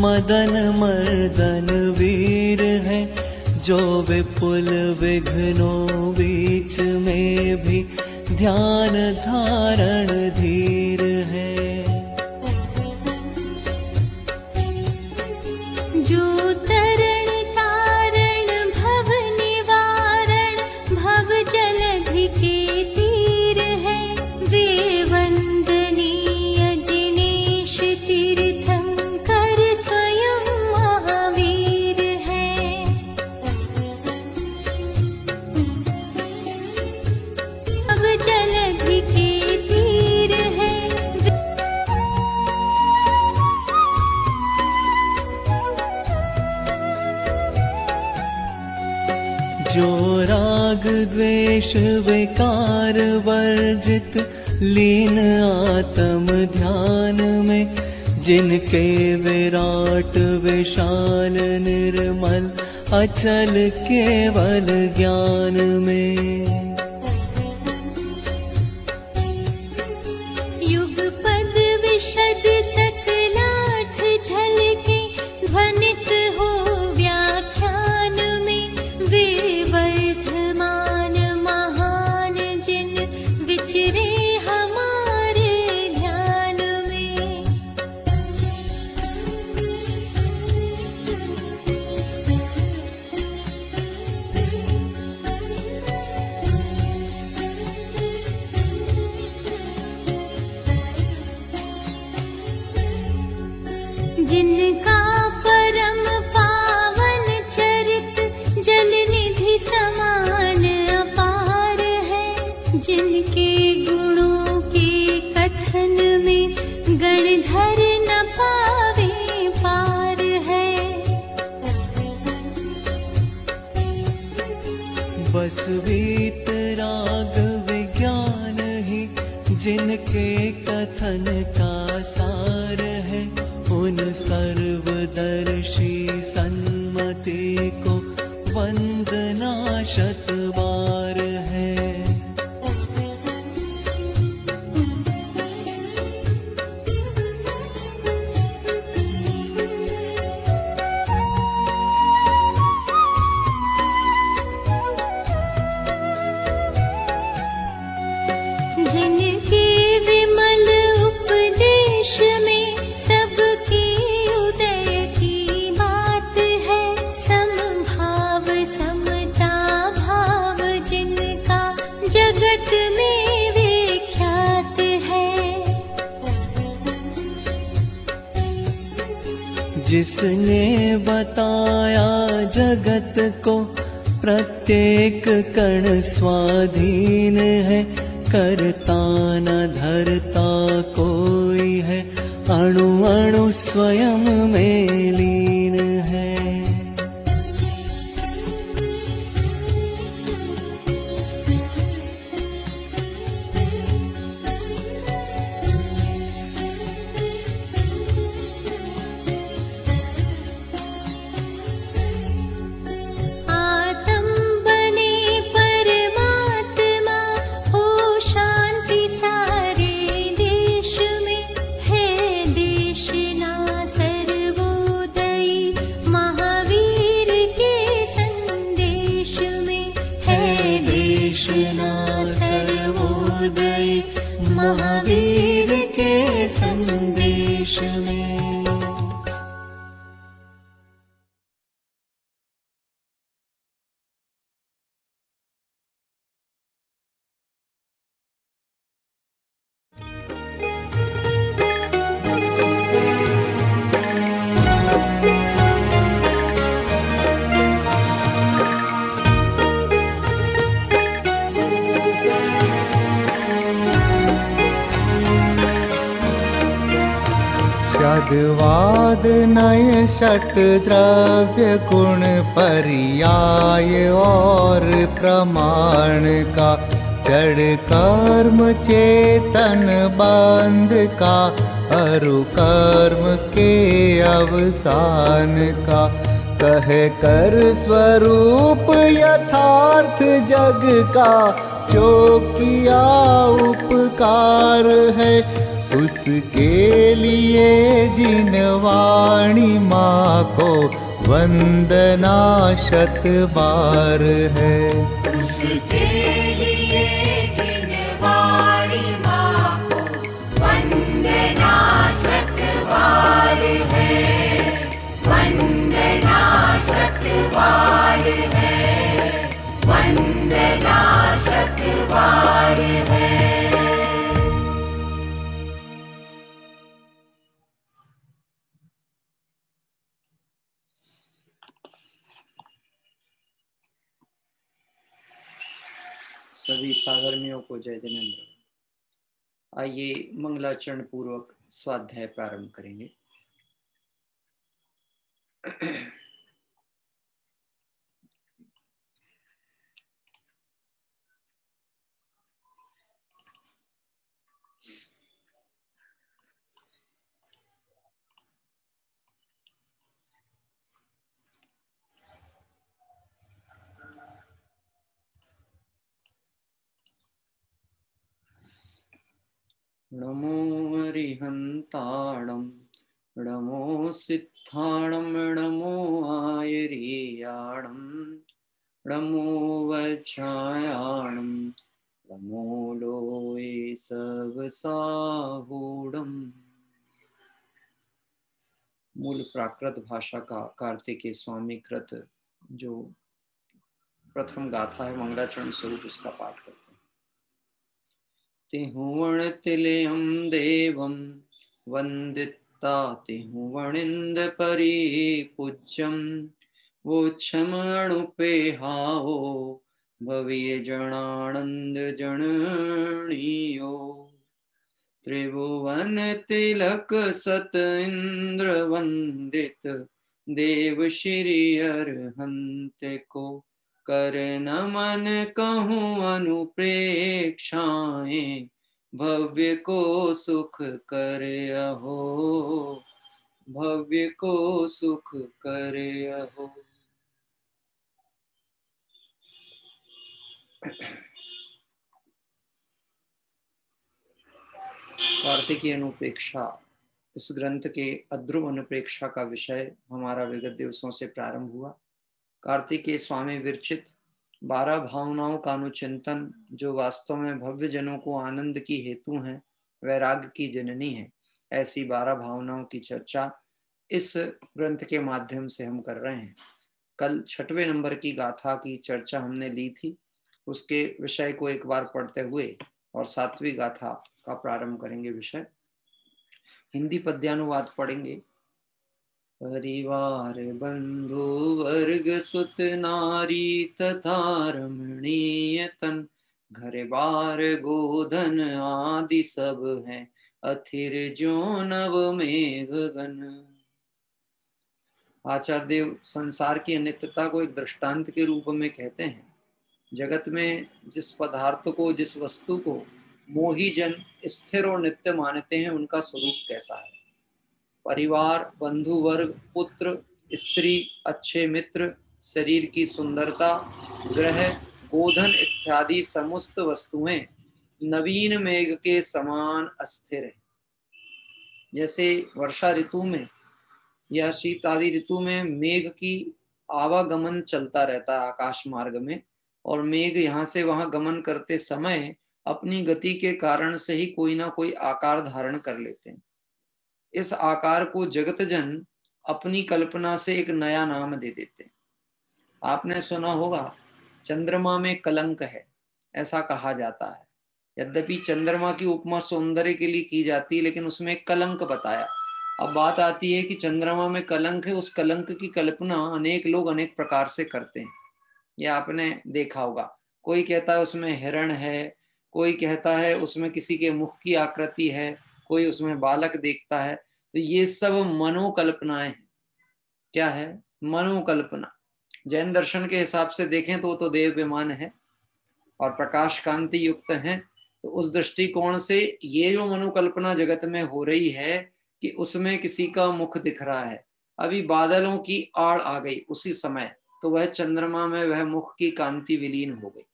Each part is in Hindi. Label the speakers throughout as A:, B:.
A: मदन मर्दन वीर है, जो विपुल विघ्नों बीच में भी ध्यान धारण धीर है।
B: जो तरण तारण भव निवारण भव जलधि के तीर है, वे वंदनीय जिनेश तीर्थंकर स्वयं महावीर है। भव जलधि के तीर है,
A: जो राग द्वेष विकार वर्जित लीन आत्म ध्यान में, जिनके विराट विशाल निर्मल अचल केवल ज्ञान में।
B: युग पद विशद सकलाठ झलके ध्वनित हो व्याख्यान में, वे वर्धमान महान जिन विचरे हमारे ध्यान में। जिनका परम पावन चरित जल निधि समान अपार है, जिनके गुणों के कथन में गणधर न पावे पार है।
A: बस वीतराग विज्ञान ही जिनके कथन का सार है, उन सर्वदर्शी सन्मति को वंदना शत बार है।
B: जिनके विमल उपदेश में सबके उदय की बात है, समभाव समता भाव जिनका जगत में विख्यात है।
A: जिसने बताया जगत को प्रत्येक कण स्वाधीन है, करता न धरता कोई है, अणु अणु स्वयं में लीन है।
B: आत्म बने परमात्मा हो शांति सारे देश में, है देश ना सर्वोदयी महावीर के संदेश में, है देश ना सर्वोदयी महावीर के संदेश में।
C: शब्दवाद नय षट द्रव्य गुण पर्याय और प्रमाण का, जड़ कर्म चेतन बंध का, अरु कर्म के अवसान का, कह कर स्वरूप यथार्थ जग का, जो किया उपकार है उसके लिए जिन वाणी माँ को वंदना शत बार है।
B: उसके लिए जिन वाणी माँ को वंदना शत बार है, वंदना शत बार है, वंदना शत बार है।
D: सभी साधर्मियों को जय जिनेन्द्र। आइए मंगलाचरण पूर्वक स्वाध्याय प्रारंभ करेंगे। नमो अरिहंताणं नमो सिद्धाणं नमो आयर्याणं नमो वज्रायाणं नमो लोये सर्वसाहूढम्। मूल प्राकृत भाषा का कार्तिकेय स्वामी कृत जो प्रथम गाथा है, मंगलाचरण स्वरूप उसका पाठ करते हैं। तिहुवण तिलयं देवं वंदिता तिहुवणिंद परिपूज्यं वो क्षमणुपेहाओ भव्य जनानंद जननीयो। त्रिभुवन तिलक सत इंद्र वंदित देव श्री अरहंत को कर नमन कहूँ अनुप्रेक्षाएं भव्य को सुख कर अहो, भव्य को सुख कर अहो। कार्तिकीय अनुप्रेक्षा इस ग्रंथ के अध्रुव अनुप्रेक्षा का विषय हमारा विगत दिवसों से प्रारंभ हुआ। कार्तिकेय स्वामी विरचित 12 भावनाओं का अनुचिंतन जो वास्तव में भव्य जनों को आनंद की हेतु हैं, वैराग्य की जननी है, ऐसी 12 भावनाओं की चर्चा इस ग्रंथ के माध्यम से हम कर रहे हैं। कल 6वें नंबर की गाथा की चर्चा हमने ली थी, उसके विषय को एक बार पढ़ते हुए और 7वीं गाथा का प्रारंभ करेंगे। विषय हिंदी पद्यानुवाद पढ़ेंगे। परिवार बंधु वर्ग सुत नारी तथा रमणीय तन, घर बार गोधन आदि सब हैं, अथिर जो नव मेघ गन। आचार्य देव संसार की अनित्यता को एक दृष्टांत के रूप में कहते हैं। जगत में जिस पदार्थ को, जिस वस्तु को मोही जन स्थिर और नित्य मानते हैं, उनका स्वरूप कैसा है। परिवार, बंधु वर्ग, पुत्र, स्त्री, अच्छे मित्र, शरीर की सुंदरता, ग्रह, गोधन इत्यादि समस्त वस्तुएं नवीन मेघ के समान अस्थिर हैं। जैसे वर्षा ऋतु में या शीत आदि ऋतु में मेघ की आवागमन चलता रहता है आकाश मार्ग में, और मेघ यहाँ से वहां गमन करते समय अपनी गति के कारण से ही कोई ना कोई आकार धारण कर लेते हैं। इस आकार को जगत जन अपनी कल्पना से एक नया नाम दे देते हैं। आपने सुना होगा चंद्रमा में कलंक है, ऐसा कहा जाता है। यद्यपि चंद्रमा की उपमा सौंदर्य के लिए की जाती है, लेकिन उसमें एक कलंक बताया। अब बात आती है कि चंद्रमा में कलंक है, उस कलंक की कल्पना अनेक लोग अनेक प्रकार से करते हैं। ये आपने देखा होगा। कोई कहता है उसमें हिरण है, कोई कहता है उसमें किसी के मुख की आकृति है, कोई उसमें बालक देखता है। तो ये सब मनोकल्पनाएं हैं। क्या है? मनोकल्पना। जैन दर्शन के हिसाब से देखें तो वो तो देव विमान है और प्रकाश कांति युक्त हैं। तो उस दृष्टिकोण से ये जो मनोकल्पना जगत में हो रही है कि उसमें किसी का मुख दिख रहा है। अभी बादलों की आड़ आ गई उसी समय, तो वह चंद्रमा में वह मुख की कांति विलीन हो गई।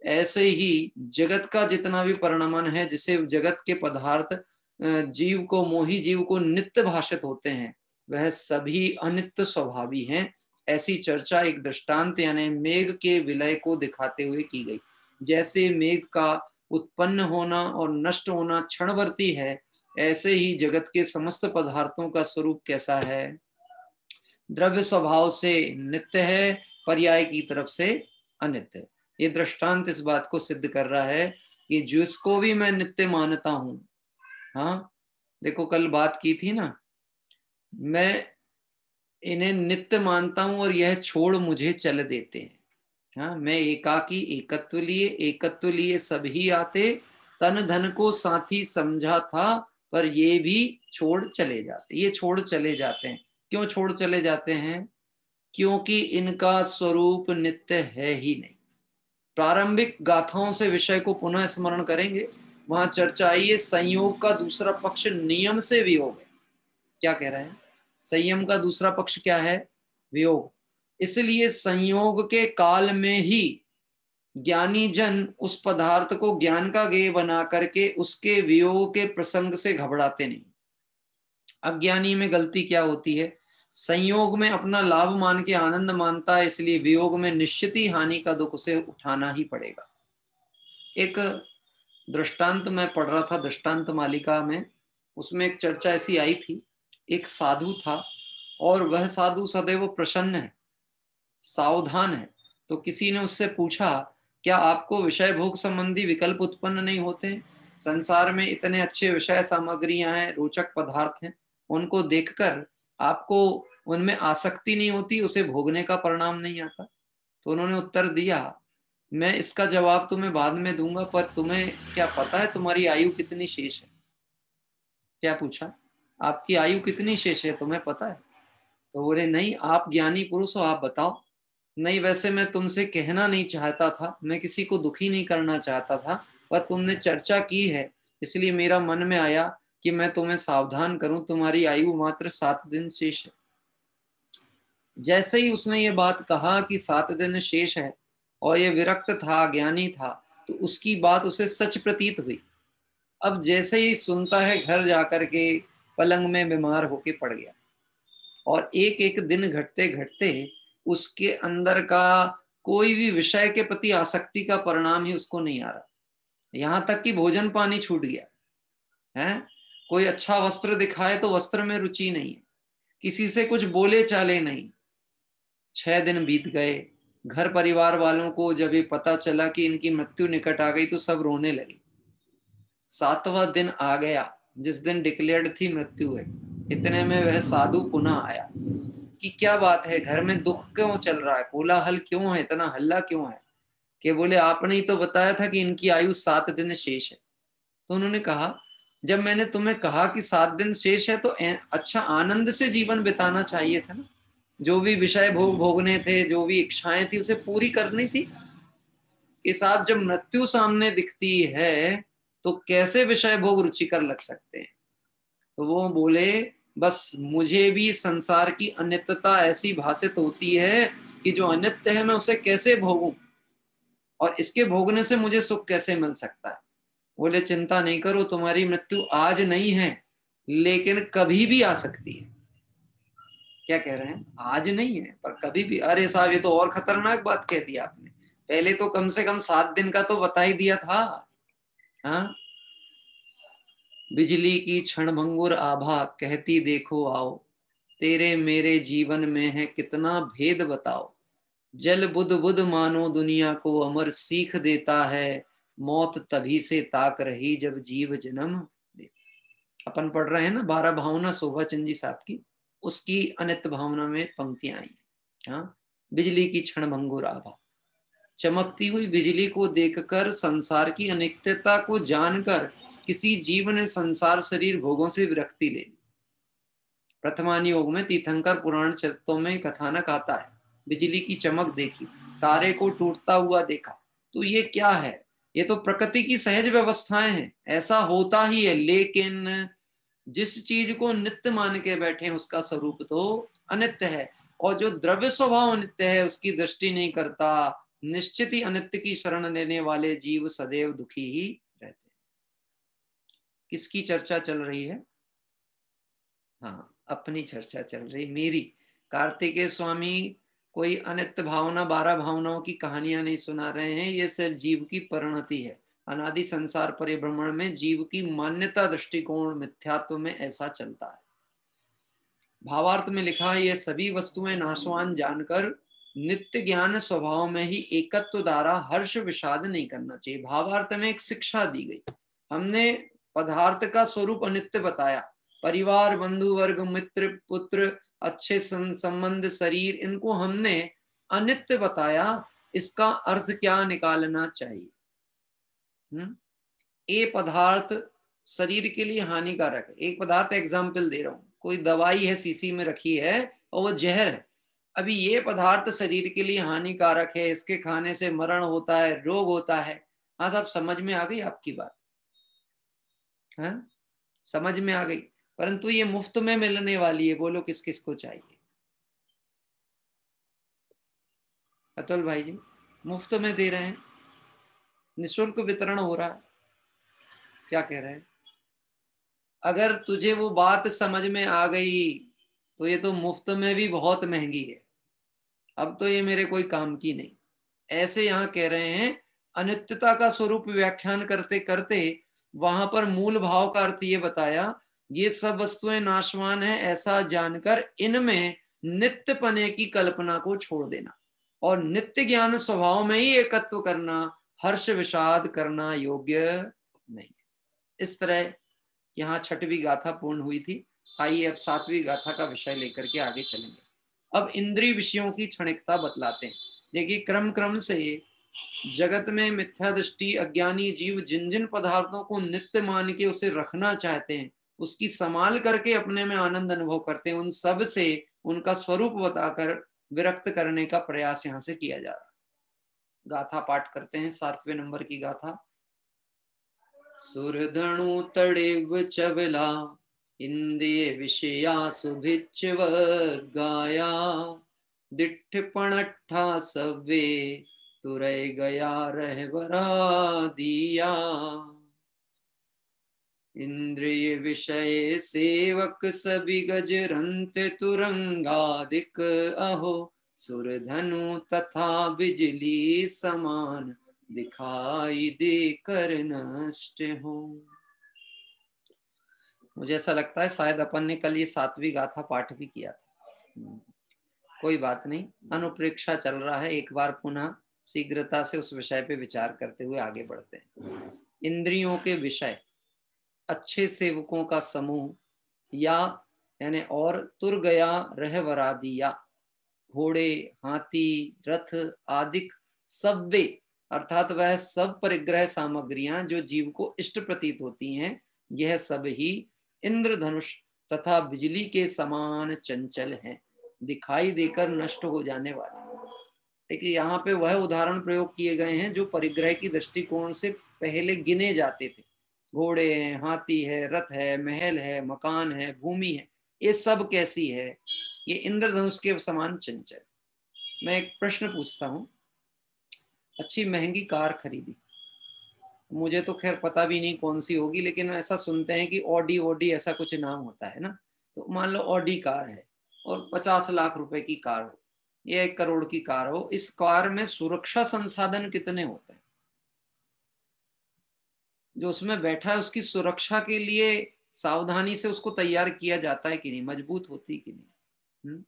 D: ऐसे ही जगत का जितना भी परिणमन है, जिसे जगत के पदार्थ जीव को, मोही जीव को नित्य भाषित होते हैं, वह सभी अनित्य स्वभावी हैं। ऐसी चर्चा एक दृष्टांत यानी मेघ के विलय को दिखाते हुए की गई। जैसे मेघ का उत्पन्न होना और नष्ट होना क्षणवर्ती है, ऐसे ही जगत के समस्त पदार्थों का स्वरूप कैसा है? द्रव्य स्वभाव से नित्य है, पर्याय की तरफ से अनित्य है। ये दृष्टांत इस बात को सिद्ध कर रहा है कि जिसको भी मैं नित्य मानता हूं, हाँ देखो कल बात की थी ना, मैं इन्हें नित्य मानता हूं और यह छोड़ मुझे चल देते हैं। हाँ, मैं एकाकी एकत्व लिए सभी आते, तन धन को साथी समझा था, पर ये भी छोड़ चले जाते। ये छोड़ चले जाते हैं। क्यों छोड़ चले जाते हैं? क्योंकि इनका स्वरूप नित्य है ही नहीं। प्रारंभिक गाथाओं से विषय को पुनः स्मरण करेंगे, वहां चर्चा आई है संयोग का दूसरा पक्ष नियम से वियोग है। क्या कह रहे हैं? संयम का दूसरा पक्ष क्या है? वियोग। इसलिए संयोग के काल में ही ज्ञानी जन उस पदार्थ को ज्ञान का गेय बना करके उसके वियोग के प्रसंग से घबराते नहीं। अज्ञानी में गलती क्या होती है? संयोग में अपना लाभ मान के आनंद मानता है, इसलिए वियोग में निश्चित ही हानि का दुख उसे उठाना ही पड़ेगा। एक दृष्टांत मैं पढ़ रहा था दृष्टांत मालिका में, उसमें एक चर्चा ऐसी आई थी। एक साधु था और वह साधु सदैव प्रसन्न है, सावधान है। तो किसी ने उससे पूछा, क्या आपको विषय भोग संबंधी विकल्प उत्पन्न नहीं होते? संसार में इतने अच्छे विषय सामग्रियां हैं, रोचक पदार्थ हैं, उनको देखकर आपको उनमें आसक्ति नहीं होती, उसे भोगने का परिणाम नहीं आता? तो उन्होंने उत्तर दिया, मैं इसका जवाब तुम्हें बाद में दूंगा, पर तुम्हें क्या पता है तुम्हारी आयु कितनी शेष है? क्या पूछा? आपकी आयु कितनी शेष है तुम्हें पता है? तो बोले नहीं, आप ज्ञानी पुरुष हो, आप बताओ। नहीं, वैसे मैं तुमसे कहना नहीं चाहता था, मैं किसी को दुखी नहीं करना चाहता था, पर तुमने चर्चा की है इसलिए मेरा मन में आया कि मैं तुम्हें सावधान करूं, तुम्हारी आयु मात्र 7 दिन शेष है। जैसे ही उसने ये बात कहा कि 7 दिन शेष है और ये विरक्त था, ज्ञानी था, तो उसकी बात उसे सच प्रतीत हुई। अब जैसे ही सुनता है, घर जाकर के पलंग में बीमार होके पड़ गया और एक एक दिन घटते घटते उसके अंदर का कोई भी विषय के प्रति आसक्ति का परिणाम ही उसको नहीं आ रहा। यहां तक कि भोजन पानी छूट गया है। कोई अच्छा वस्त्र दिखाए तो वस्त्र में रुचि नहीं है, किसी से कुछ बोले चाले नहीं। 6 दिन बीत गए। घर परिवार वालों को जब ये पता चला कि इनकी मृत्यु निकट आ गई तो सब रोने लगे। 7वां दिन आ गया, जिस दिन डिक्लेयर्ड थी मृत्यु है, इतने में वह साधु पुनः आया कि क्या बात है, घर में दुख क्यों चल रहा है, कोलाहल क्यों है, इतना हल्ला क्यों है? कि बोले आपने ही तो बताया था कि इनकी आयु 7 दिन शेष है। तो उन्होंने कहा, जब मैंने तुम्हें कहा कि 7 दिन शेष है तो अच्छा आनंद से जीवन बिताना चाहिए था ना, जो भी विषय भोगने थे, जो भी इच्छाएं थी उसे पूरी करनी थी। कि साहब जब मृत्यु सामने दिखती है तो कैसे विषय भोग रुचिकर लग सकते हैं? तो वो बोले, बस मुझे भी संसार की अनित्यता ऐसी भासित होती है कि जो अनित्य है मैं उसे कैसे भोगूं और इसके भोगने से मुझे सुख कैसे मिल सकता है? बोले चिंता नहीं करो, तुम्हारी मृत्यु आज नहीं है लेकिन कभी भी आ सकती है। क्या कह रहे हैं? आज नहीं है पर कभी भी। अरे साहब ये तो और खतरनाक बात कह दी आपने, पहले तो कम से कम 7 दिन का तो बता ही दिया था। हाँ, बिजली की क्षणभंगुर आभा कहती देखो आओ, तेरे मेरे जीवन में है कितना भेद बताओ। जल बुध बुध मानो दुनिया को अमर सीख देता है, मौत तभी से ताक रही जब जीव जन्म दे। अपन पढ़ रहे हैं ना 12 भावना शोभा चंद जी साहब की, उसकी अनित्य भावना में पंक्तियां आई हैं। हाँ, बिजली की क्षणभंगुर आभा, चमकती हुई बिजली को देखकर, संसार की अनित्यता को जानकर किसी जीव ने संसार शरीर भोगों से विरक्ति ले ली। प्रथमान योग में तीर्थंकर पुराण चरित्रों में कथानक आता है, बिजली की चमक देखी, तारे को टूटता हुआ देखा। तो ये क्या है? ये तो प्रकृति की सहज व्यवस्थाएं हैं, ऐसा होता ही है। लेकिन जिस चीज को नित्य मान के बैठे उसका स्वरूप तो अनित्य है, और जो द्रव्य स्वभाव अनित्य है उसकी दृष्टि नहीं करता, निश्चित ही अनित्य की शरण लेने वाले जीव सदैव दुखी ही रहते हैं। किसकी चर्चा चल रही है? हाँ, अपनी चर्चा चल रही, मेरी। कार्तिकेय स्वामी कोई अनित्य भावना 12 भावनाओं की कहानियां नहीं सुना रहे हैं, ये सिर्फ जीव की परिणति है। अनादि संसार परिभ्रमण में जीव की मान्यता दृष्टिकोण मिथ्यात्व में ऐसा चलता है। भावार्थ में लिखा है, ये सभी वस्तुएं नाशवान जानकर नित्य ज्ञान स्वभाव में ही एकत्व द्वारा हर्ष विषाद नहीं करना चाहिए। भावार्थ में एक शिक्षा दी गई। हमने पदार्थ का स्वरूप अनित्य बताया, परिवार, बंधु वर्ग, मित्र, पुत्र, अच्छे संबंध, शरीर, इनको हमने अनित्य बताया। इसका अर्थ क्या निकालना चाहिए? ये पदार्थ शरीर के लिए हानिकारक है। एक पदार्थ एग्जाम्पल दे रहा हूं, कोई दवाई है शीशी में रखी है और वो जहर है। अभी ये पदार्थ शरीर के लिए हानिकारक है, इसके खाने से मरण होता है, रोग होता है। हाँ साहब, समझ में आ गई आपकी बात? हाँ, समझ में आ गई। परंतु ये मुफ्त में मिलने वाली है, बोलो किस किस को चाहिए? अतुल भाई जी, मुफ्त में दे रहे हैं, निःशुल्क वितरण हो रहा है। क्या कह रहे हैं? अगर तुझे वो बात समझ में आ गई तो ये तो मुफ्त में भी बहुत महंगी है, अब तो ये मेरे कोई काम की नहीं। ऐसे यहाँ कह रहे हैं, अनित्यता का स्वरूप व्याख्यान करते करते वहां पर मूल भाव का अर्थ ये बताया, ये सब वस्तुएं नाशवान है ऐसा जानकर इनमें नित्यपने की कल्पना को छोड़ देना और नित्य ज्ञान स्वभाव में ही एकत्व करना, हर्ष विषाद करना योग्य नहीं है। इस तरह यहाँ 6वीं गाथा पूर्ण हुई थी। आइए अब 7वीं गाथा का विषय लेकर के आगे चलेंगे। अब इंद्रिय विषयों की क्षणिकता बतलाते हैं। देखिए, क्रम क्रम से जगत में मिथ्या दृष्टि अज्ञानी जीव जिन जिन पदार्थों को नित्य मान के उसे रखना चाहते हैं, उसकी संभाल करके अपने में आनंद अनुभव करते हैं, उन सब से उनका स्वरूप बताकर विरक्त करने का प्रयास यहाँ से किया जा रहा है। गाथा पाठ करते हैं, 7वें नंबर की गाथा। सुरधणु तड़ेव चवला इंद्रिय विषया सुभिच्चव गाया दिठ्ठपणट्ठा सवे तुरय गया रहबरा दिया। इंद्रिय विषय सेवक सभी गजरंत तुरंगादिक अहो सुरधनु तथा बिजली समान दिखाई देकर नष्ट हो। मुझे ऐसा लगता है शायद अपन ने कल ये 7वीं गाथा पाठ भी किया था। कोई बात नहीं, अनुप्रेक्षा चल रहा है, एक बार पुनः शीघ्रता से उस विषय पे विचार करते हुए आगे बढ़ते हैं। इंद्रियों के विषय अच्छे सेवकों का समूह या यानी और तुर गया रहवरा दिया, घोड़े, हाथी, रथ आदि सब वे अर्थात वह सब परिग्रह सामग्रियां जो जीव को इष्ट प्रतीत होती हैं, यह सब ही इंद्रधनुष तथा बिजली के समान चंचल हैं, दिखाई देकर नष्ट हो जाने वाले। देखिए, यहाँ पे वह उदाहरण प्रयोग किए गए हैं जो परिग्रह की दृष्टिकोण से पहले गिने जाते थे। घोड़े हैं, हाथी है, रथ है, महल है, मकान है, भूमि है, ये सब कैसी है? ये इंद्रधनुष के समान चंचल। मैं एक प्रश्न पूछता हूँ, अच्छी महंगी कार खरीदी, मुझे तो खैर पता भी नहीं कौन सी होगी, लेकिन ऐसा सुनते हैं कि ऑडी ऐसा कुछ नाम होता है ना। तो मान लो ऑडी कार है और 50 लाख रुपए की कार हो या 1 करोड़ की कार हो, इस कार में सुरक्षा संसाधन कितने होते हैं? जो उसमें बैठा है उसकी सुरक्षा के लिए सावधानी से उसको तैयार किया जाता है कि नहीं, मजबूत होती कि नहीं।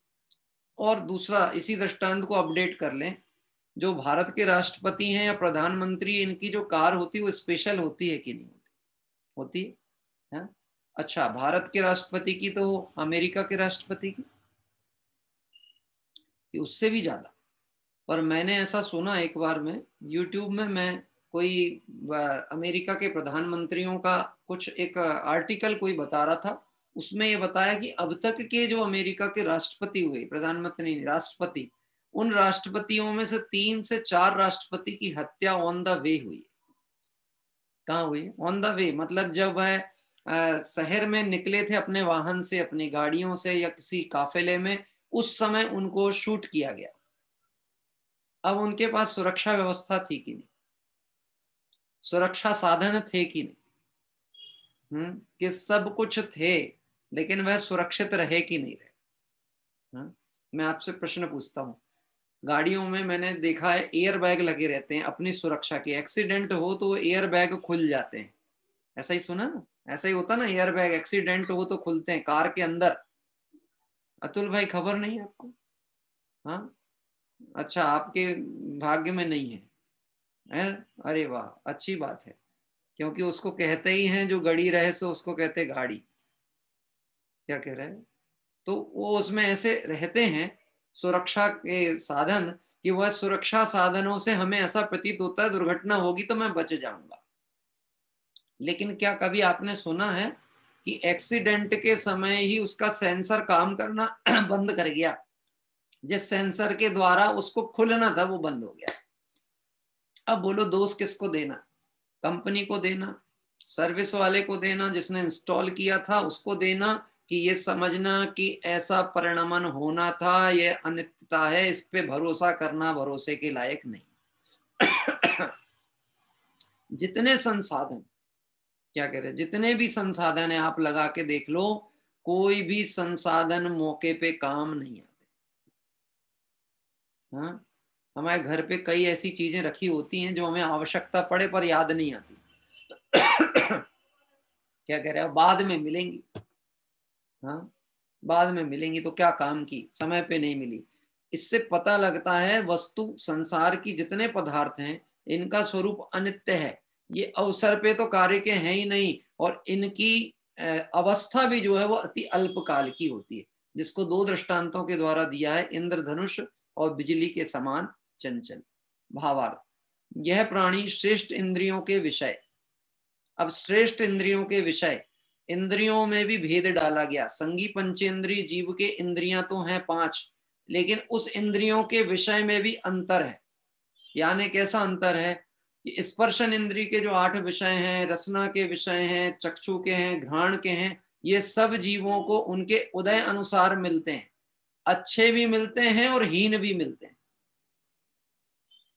D: और दूसरा, इसी दृष्टांत को अपडेट कर लें, जो भारत के राष्ट्रपति हैं या प्रधानमंत्री, इनकी जो कार होती है वो स्पेशल होती है कि नहीं होती? होती है। अच्छा, भारत के राष्ट्रपति की तो अमेरिका के राष्ट्रपति की उससे भी ज्यादा। पर मैंने ऐसा सुना एक बार में यूट्यूब में, मैं कोई अमेरिका के प्रधानमंत्रियों का कुछ एक आर्टिकल कोई बता रहा था, उसमें ये बताया कि अब तक के जो अमेरिका के राष्ट्रपति हुए, प्रधानमंत्री नहीं, राष्ट्रपति, उन राष्ट्रपतियों में से 3 से 4 राष्ट्रपति की हत्या ऑन द वे हुई। कहाँ हुई? ऑन द वे, मतलब जब वह शहर में निकले थे अपने वाहन से, अपनी गाड़ियों से या किसी काफिले में, उस समय उनको शूट किया गया। अब उनके पास सुरक्षा व्यवस्था थी कि नहीं? सुरक्षा साधन थे कि नहीं? कि सब कुछ थे, लेकिन वह सुरक्षित रहे कि नहीं रहे। मैं आपसे प्रश्न पूछता हूँ, गाड़ियों में मैंने देखा है एयर बैग लगे रहते हैं अपनी सुरक्षा के, एक्सीडेंट हो तो एयर बैग खुल जाते हैं, ऐसा ही सुना ना, ऐसा ही होता ना, एयर बैग एक्सीडेंट हो तो खुलते हैं कार के अंदर। अतुल भाई खबर नहीं है आपको? हाँ, अच्छा, आपके भाग्य में नहीं है? अरे वाह, अच्छी बात है, क्योंकि उसको कहते ही हैं जो गड़ी रहे सो उसको कहते गाड़ी। क्या कह रहे हैं? तो वो उसमें ऐसे रहते हैं सुरक्षा के साधन कि वह सुरक्षा साधनों से हमें ऐसा प्रतीत होता है दुर्घटना होगी तो मैं बच जाऊंगा। लेकिन क्या कभी आपने सुना है कि एक्सीडेंट के समय ही उसका सेंसर काम करना बंद कर गया, जिस सेंसर के द्वारा उसको खुलना था वो बंद हो गया? अब बोलो दोष किसको देना? कंपनी को देना, सर्विस वाले को देना, जिसने इंस्टॉल किया था उसको देना, कि ये समझना कि ऐसा परिणमन होना था, ये अनित्यता है, इस पे भरोसा करना भरोसे के लायक नहीं। जितने संसाधन, क्या कह रहे, जितने भी संसाधन है आप लगा के देख लो, कोई भी संसाधन मौके पे काम नहीं आते। हाँ, हमारे घर पे कई ऐसी चीजें रखी होती हैं जो हमें आवश्यकता पड़े पर याद नहीं आती। क्या कह रहे हैं, बाद में मिलेंगी। हाँ, बाद में मिलेंगी तो क्या काम की, समय पे नहीं मिली। इससे पता लगता है वस्तु संसार की जितने पदार्थ हैं इनका स्वरूप अनित्य है, ये अवसर पे तो कार्य के हैं ही नहीं, और इनकी अवस्था भी जो है वो अति अल्पकाल की होती है, जिसको दो दृष्टांतों के द्वारा दिया है, इंद्रधनुष और बिजली के समान चंचल। भावार्थ, यह प्राणी श्रेष्ठ इंद्रियों के विषय। अब श्रेष्ठ इंद्रियों के विषय, इंद्रियों में भी भेद डाला गया। संगी पंचेंद्रिय जीव के इंद्रियां तो हैं 5, लेकिन उस इंद्रियों के विषय में भी अंतर है। यानी कैसा अंतर है कि स्पर्शन इंद्रिय के जो 8 विषय हैं, रसना के विषय हैं, चक्षु के हैं, घ्राण के हैं, ये सब जीवों को उनके उदय अनुसार मिलते हैं, अच्छे भी मिलते हैं और हीन भी मिलते हैं।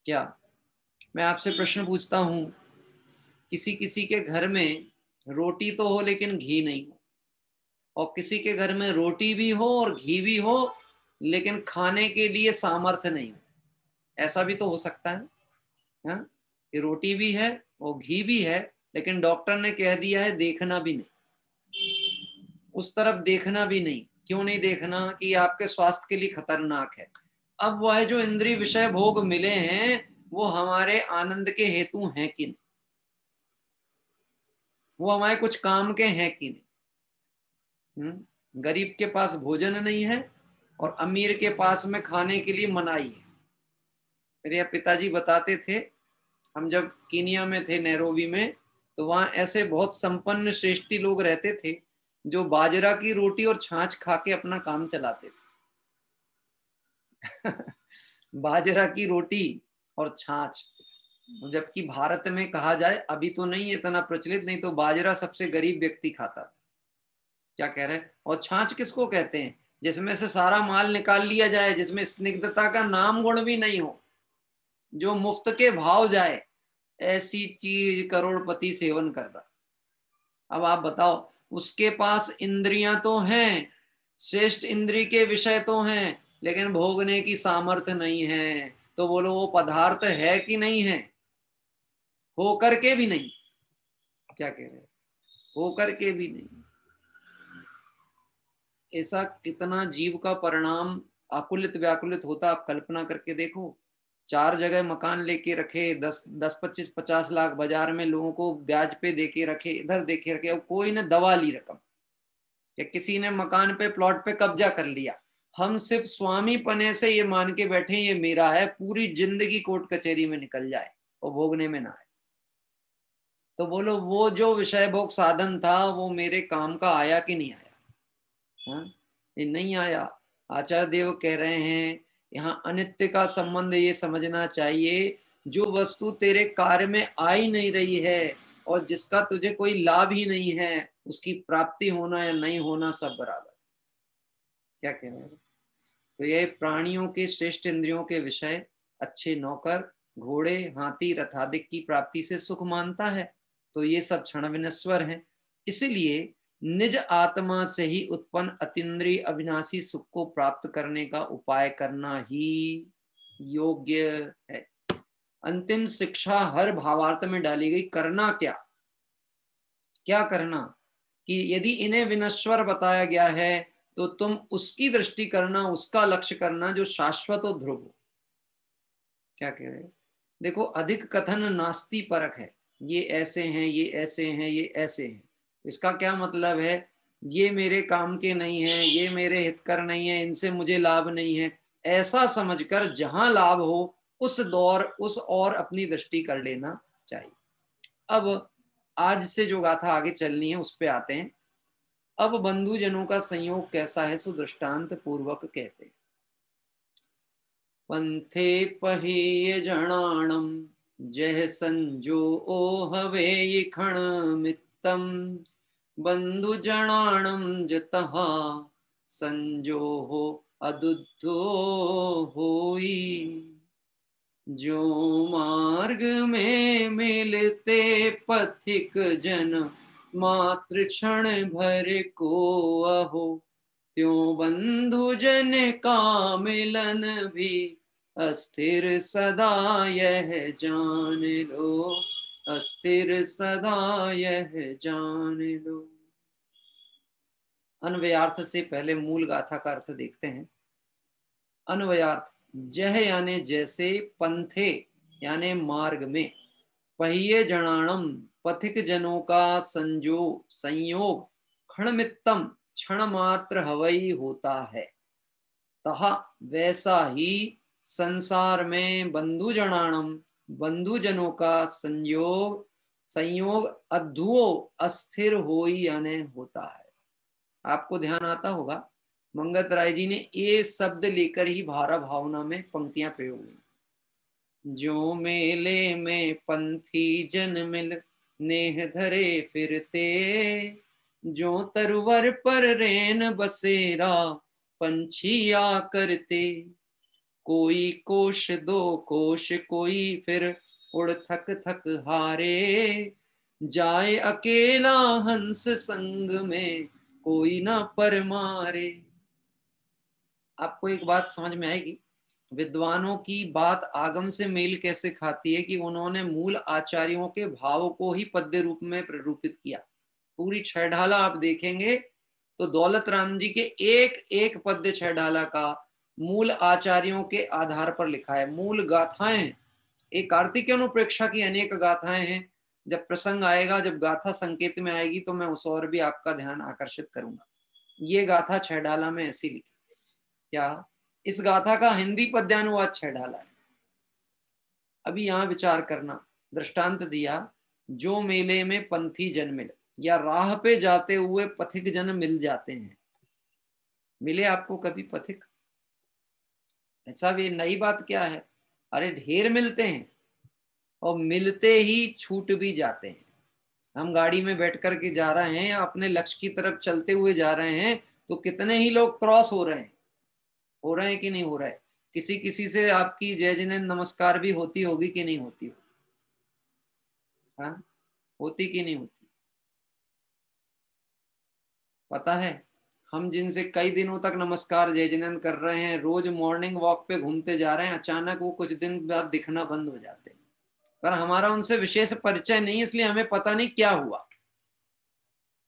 D: क्या मैं आपसे प्रश्न पूछता हूं, किसी किसी के घर में रोटी तो हो लेकिन घी नहीं हो, और किसी के घर में रोटी भी हो और घी भी हो लेकिन खाने के लिए सामर्थ्य नहीं हो, ऐसा भी तो हो सकता है हा? कि रोटी भी है और घी भी है, लेकिन डॉक्टर ने कह दिया है देखना भी नहीं, उस तरफ देखना भी नहीं। क्यों नहीं देखना? कि आपके स्वास्थ्य के लिए खतरनाक है। अब वह जो इंद्रिय विषय भोग मिले हैं वो हमारे आनंद के हेतु हैं कि नहीं, वो हमारे कुछ काम के हैं कि नहीं? गरीब के पास भोजन नहीं है और अमीर के पास में खाने के लिए मनाही है। मेरे पिताजी बताते थे, हम जब कीनिया में थे, नैरोबी में, तो वहां ऐसे बहुत संपन्न श्रेष्ठी लोग रहते थे जो बाजरा की रोटी और छाछ खा के अपना काम चलाते थे। बाजरा की रोटी और छाछ, जबकि भारत में कहा जाए अभी तो नहीं है इतना प्रचलित, नहीं तो बाजरा सबसे गरीब व्यक्ति खाता था। क्या कह रहे हैं? और छाछ किसको कहते हैं? जिसमें से सारा माल निकाल लिया जाए, जिसमें स्निग्धता का नाम गुण भी नहीं हो, जो मुफ्त के भाव जाए, ऐसी चीज करोड़पति सेवन करता। अब आप बताओ, उसके पास इंद्रियां तो हैं, श्रेष्ठ इंद्रिय के विषय तो हैं, लेकिन भोगने की सामर्थ्य नहीं है। तो बोलो वो पदार्थ है कि नहीं है? हो करके भी नहीं। क्या कह रहे हैं? हो करके भी नहीं। ऐसा कितना जीव का परिणाम आकुलित व्याकुलित होता, आप कल्पना करके देखो। 4 जगह मकान लेके रखे, 10-25-50 लाख बाजार में लोगों को ब्याज पे देके रखे, इधर देके रखे, अब कोई ने दबा ली रकम, या किसी ने मकान पे प्लॉट पे कब्जा कर लिया। हम सिर्फ स्वामी पने से ये मान के बैठे ये मेरा है, पूरी जिंदगी कोर्ट कचहरी में निकल जाए और भोगने में ना आए। तो बोलो वो जो विषय भोग साधन था वो मेरे काम का आया कि नहीं आया? हाँ, ये नहीं आया। आचार्य देव कह रहे हैं यहाँ अनित्य का संबंध ये समझना चाहिए, जो वस्तु तेरे कार्य में आ ही नहीं रही है और जिसका तुझे कोई लाभ ही नहीं है, उसकी प्राप्ति होना या नहीं होना सब बराबर। क्या कह रहे हैं? तो ये प्राणियों के श्रेष्ठ इंद्रियों के विषय, अच्छे नौकर, घोड़े, हाथी, रथादिक की प्राप्ति से सुख मानता है, तो ये सब क्षण विनश्वर हैं। इसलिए निज आत्मा से ही उत्पन्न अतीन्द्रिय अविनाशी सुख को प्राप्त करने का उपाय करना ही योग्य है। अंतिम शिक्षा हर भावार्थ में डाली गई। करना क्या, क्या करना, कि यदि इन्हें विनश्वर बताया गया है तो तुम उसकी दृष्टि करना, उसका लक्ष्य करना जो शाश्वत और ध्रुव हो। क्या कह रहे हैं? देखो, अधिक कथन नास्ति परक है। ये ऐसे हैं, ये ऐसे हैं, ये ऐसे हैं। इसका क्या मतलब है? ये मेरे काम के नहीं है, ये मेरे हितकर नहीं है, इनसे मुझे लाभ नहीं है, ऐसा समझकर जहां लाभ हो उस और अपनी दृष्टि कर लेना चाहिए। अब आज से जो गाथा आगे चलनी है उस पे आते हैं। अब बंधुजनों का संयोग कैसा है सो दृष्टांत पूर्वक कहते हैं। पंथे पहिय जणाणम जह संजो हवे खण मित्तम बंधु जणाणम जतहा संजो हो अदुद्धो होई। जो मार्ग में मिलते पथिक जन मात्र क्षण भर को अहो त्यों बंधु जन का मिलन भी अस्थिर सदा यह जान लो, अस्थिर सदा यह जान लो। अन्वयार्थ से पहले मूल गाथा का अर्थ देखते हैं। अन्वयार्थ, जह यानी जैसे, पंथे यानी मार्ग में, पहिए जनाणम पथिक जनों का संयोग क्षणमित्तम क्षण मात्र हवई होता है, तहा वैसा ही संसार में बंधु जनाणम बंधुजनों का संयोग अधुओ अस्थिर होई यानी होता है। आपको ध्यान आता होगा मंगत राय जी ने ये शब्द लेकर ही भारा भावना में पंक्तियां प्रयोग हुई। जो मेले में पंथी जन मिल नेह धरे फिरते जो तरवर पर रेन बसेरा पंछिया करते कोई कोश दो कोश कोई फिर उड़ थक थक हारे जाए अकेला हंस संग में कोई ना पर मारे। आपको एक बात समझ में आएगी, विद्वानों की बात आगम से मेल कैसे खाती है कि उन्होंने मूल आचार्यों के भाव को ही पद्य रूप में प्ररूपित किया। पूरी छहढाला आप देखेंगे तो दौलत राम जी के एक एक पद्य छहढाला का मूल आचार्यों के आधार पर लिखा है। मूल गाथाएं, एक कार्तिक अनुप्रेक्षा की अनेक गाथाएं हैं। जब प्रसंग आएगा, जब गाथा संकेत में आएगी तो मैं उस और भी आपका ध्यान आकर्षित करूंगा। ये गाथा छहढाला में ऐसी लिखी। क्या इस गाथा का हिंदी पद्यानुवाद छहढाला है। अभी यहां विचार करना, दृष्टांत दिया, जो मेले में पंथी जन मिले, या राह पे जाते हुए पथिक जन मिल जाते हैं। मिले आपको कभी पथिक? ऐसा भी नई बात क्या है, अरे ढेर मिलते हैं और मिलते ही छूट भी जाते हैं। हम गाड़ी में बैठ करके जा रहे हैं, अपने लक्ष्य की तरफ चलते हुए जा रहे हैं, तो कितने ही लोग क्रॉस हो रहे हैं कि नहीं हो रहा है? किसी किसी से आपकी जय जिनेंद्र नमस्कार भी होती होगी कि नहीं होती होगी? हाँ, होती कि नहीं होती? पता है, हम जिनसे कई दिनों तक नमस्कार जय जिनेंद्र कर रहे हैं, रोज मॉर्निंग वॉक पे घूमते जा रहे हैं, अचानक वो कुछ दिन बाद दिखना बंद हो जाते हैं। पर हमारा उनसे विशेष परिचय नहीं, इसलिए हमें पता नहीं क्या हुआ।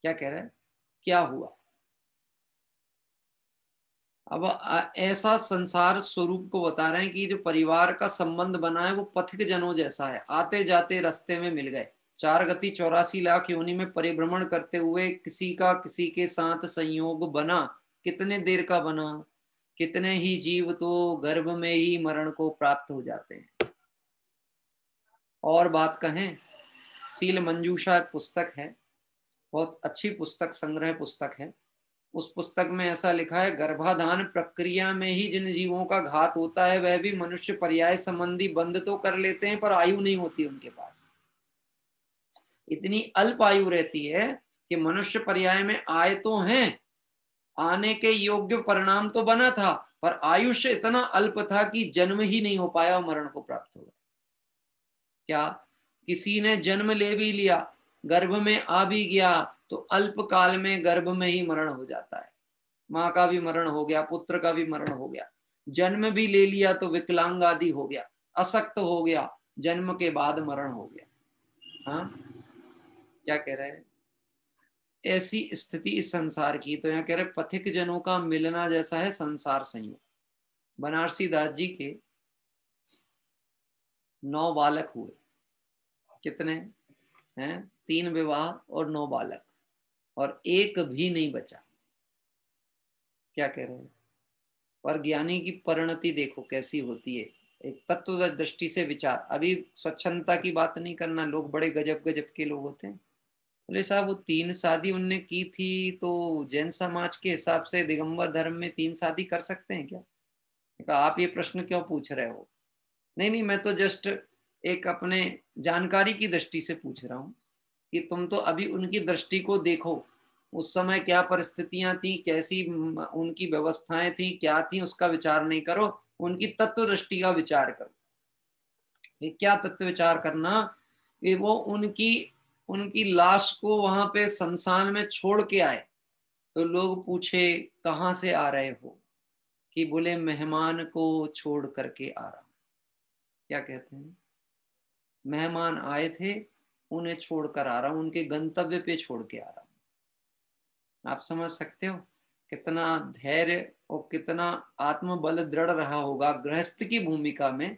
D: क्या कह रहे हैं? क्या हुआ? अब ऐसा संसार स्वरूप को बता रहे हैं कि जो परिवार का संबंध बना है वो पथिक जनों जैसा है। आते जाते रास्ते में मिल गए, 4 गति 84 लाख योनि में परिभ्रमण करते हुए किसी का किसी के साथ संयोग बना। कितने देर का बना? कितने ही जीव तो गर्भ में ही मरण को प्राप्त हो जाते हैं। और बात कहें, सील मंजूषा एक पुस्तक है, बहुत अच्छी पुस्तक, संग्रह पुस्तक है। उस पुस्तक में ऐसा लिखा है, गर्भाधान प्रक्रिया में ही जिन जीवों का घात होता है वह भी मनुष्य पर्याय संबंधी बंध तो कर लेते हैं, पर आयु नहीं होती उनके पास। इतनी अल्प आयु रहती है कि मनुष्य पर्याय में आए तो हैं, आने के योग्य परिणाम तो बना था, पर आयुष्य इतना अल्प था कि जन्म ही नहीं हो पाया और मरण को प्राप्त हो गया। क्या किसी ने जन्म ले भी लिया, गर्भ में आ भी गया, तो अल्प काल में गर्भ में ही मरण हो जाता है। माँ का भी मरण हो गया, पुत्र का भी मरण हो गया, जन्म भी ले लिया तो विकलांग आदि हो गया, अशक्त हो गया, जन्म के बाद मरण हो गया। हाँ, क्या कह रहे हैं? ऐसी स्थिति इस संसार की। तो यहाँ कह रहे पथिक जनों का मिलना जैसा है संसार संयोग। बनारसी दास जी के 9 बालक हुए। कितने हैं? 3 विवाह और 9 बालक, और एक भी नहीं बचा। क्या कह रहे हैं? पर ज्ञानी की परिणति देखो कैसी होती है, एक तत्व दृष्टि से विचार। अभी स्वच्छंदता की बात नहीं करना, लोग बड़े गजब गजब के लोग होते हैं। बोले साहब वो 3 शादी उनने की थी, तो जैन समाज के हिसाब से दिगंबर धर्म में 3 शादी कर सकते हैं क्या? कहा आप ये प्रश्न क्यों पूछ रहे हो? नहीं नहीं, मैं तो जस्ट एक अपने जानकारी की दृष्टि से पूछ रहा हूँ कि तुम तो अभी उनकी दृष्टि को देखो, उस समय क्या परिस्थितियां थी, कैसी उनकी व्यवस्थाएं थी, क्या थी, उसका विचार नहीं करो, उनकी तत्व दृष्टि का विचार करो। ये क्या तत्व विचार करना? ये वो उनकी लाश को वहां पे शमशान में छोड़ के आए, तो लोग पूछे कहाँ से आ रहे हो? कि बोले मेहमान को छोड़ करके आ रहा। क्या कहते हैं? मेहमान आए थे, उन्हें छोड़कर आ रहा हूं, उनके गंतव्य पे छोड़ के आ रहा हूं। आप समझ सकते हो कितना धैर्य और कितना आत्मबल दृढ़ रहा होगा गृहस्थ की भूमिका में।